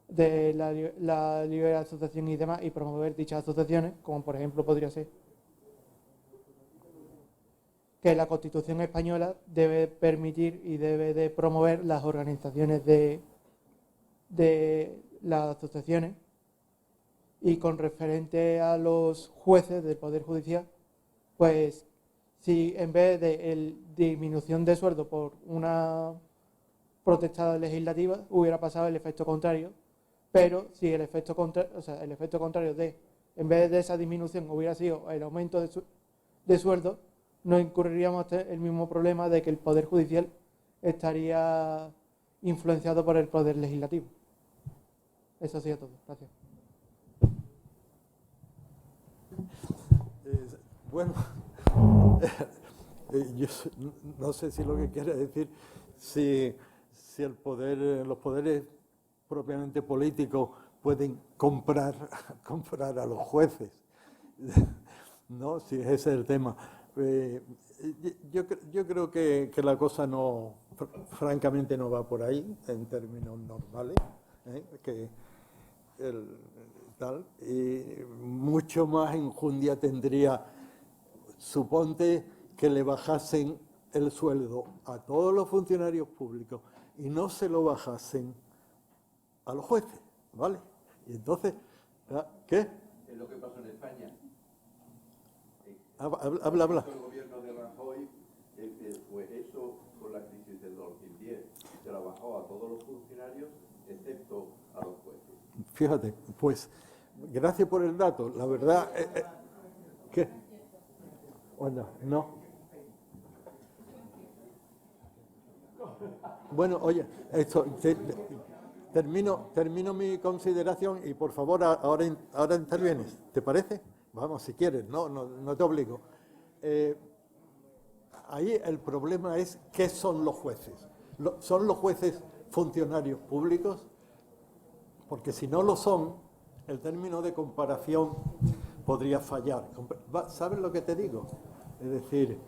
de la libre asociación y demás, y promover dichas asociaciones, como por ejemplo podría ser que la Constitución española debe permitir y debe de promover las organizaciones de las asociaciones, y con referente a los jueces del Poder Judicial, pues si en vez de disminución de sueldo por una protesta legislativa hubiera pasado el efecto contrario, pero si el efecto contrario en vez de esa disminución hubiera sido el aumento de sueldo, no incurriríamos en el mismo problema de que el Poder Judicial estaría influenciado por el Poder Legislativo. Eso ha sido todo. Gracias. Bueno, yo no sé si lo que quiere decir, si el poder, los poderes propiamente políticos pueden comprar a los jueces, ¿no? Si ese es el tema. Yo creo que la cosa no, francamente, no va por ahí en términos normales, y mucho más enjundia tendría, suponte que le bajasen el sueldo a todos los funcionarios públicos y no se lo bajasen a los jueces, ¿vale? Y entonces, ¿qué? Es lo que pasó en España. Habla. El gobierno de Rajoy, pues eso con la crisis del 2010, se la bajó a todos los funcionarios, excepto a los jueces. Fíjate, pues, gracias por el dato. La verdad, ¿qué? Bueno, no. Bueno, oye, esto, termino mi consideración y por favor ahora intervienes, ¿te parece? Vamos, si quieres, no te obligo. Ahí el problema es ¿qué son los jueces? ¿Son los jueces funcionarios públicos? Porque si no lo son, el término de comparación podría fallar. ¿Sabes lo que te digo? Es decir,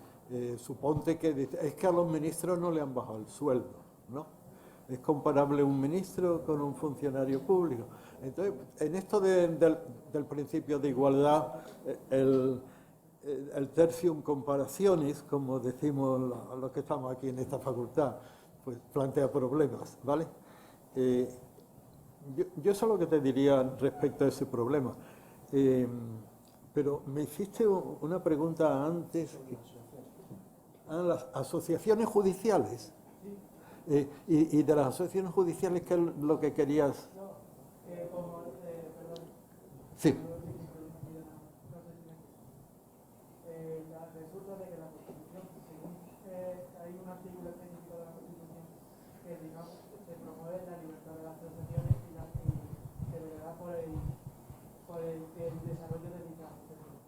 suponte que es que a los ministros no le han bajado el sueldo, ¿no? ¿Es comparable un ministro con un funcionario público? Entonces, en esto del principio de igualdad, el tertium comparationis, como decimos los que estamos aquí en esta facultad, pues plantea problemas, ¿vale? Yo eso es lo que te diría respecto a ese problema. Pero me hiciste una pregunta antes. Las asociaciones judiciales. Y de las asociaciones judiciales, ¿qué es lo que querías? Sí. Resulta de que la Constitución, según hay un artículo específico de la Constitución que, digamos, se promueve la libertad de las asociaciones y se velará por el desarrollo de dichas asociaciones.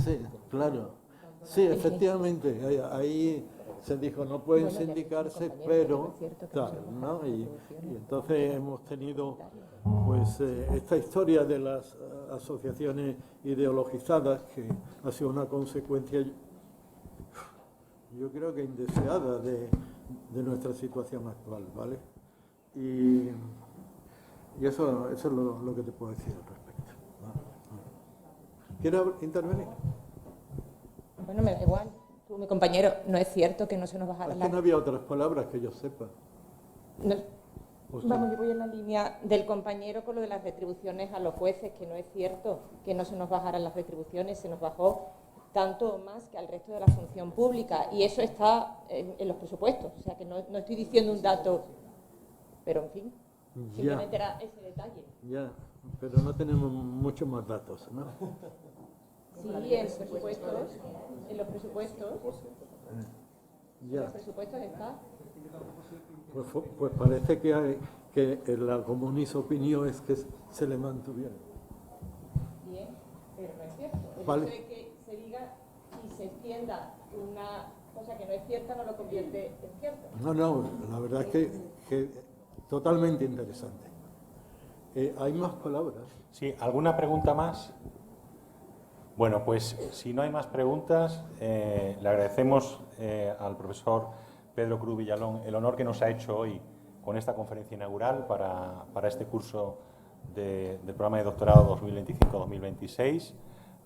Sí, claro. Sí, efectivamente, ahí se dijo no pueden sindicarse, pero tal, ¿no? Y entonces hemos tenido pues esta historia de las asociaciones ideologizadas, que ha sido una consecuencia, yo creo que indeseada de nuestra situación actual, ¿vale? Y eso es lo que te puedo decir al respecto, ¿no? ¿Quieres intervenir? Bueno, me da igual. Tú, mi compañero, no es cierto que no se nos bajara Es que no había otras palabras que yo sepa. No. Vamos, yo voy en la línea del compañero con lo de las retribuciones a los jueces, que no es cierto que no se nos bajaran las retribuciones, se nos bajó tanto o más que al resto de la función pública, y eso está en los presupuestos, o sea que no estoy diciendo un dato, pero en fin, simplemente era ese detalle. Ya, pero no tenemos muchos más datos, ¿no? Sí, en los presupuestos está. Pues parece que la común opinión es que se le mantuvieron. Bien, pero no es cierto. El Vale. hecho de que se diga y se extienda una cosa que no es cierta no lo convierte en cierto. No, la verdad es que totalmente interesante. ¿Hay más palabras? Sí, ¿alguna pregunta más? Bueno, pues si no hay más preguntas, le agradecemos al profesor Pedro Cruz Villalón el honor que nos ha hecho hoy con esta conferencia inaugural para este curso del programa de doctorado 2025-2026,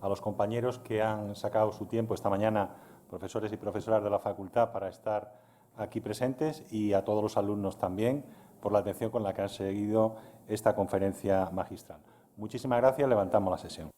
a los compañeros que han sacado su tiempo esta mañana, profesores y profesoras de la facultad, para estar aquí presentes, y a todos los alumnos también por la atención con la que han seguido esta conferencia magistral. Muchísimas gracias, levantamos la sesión.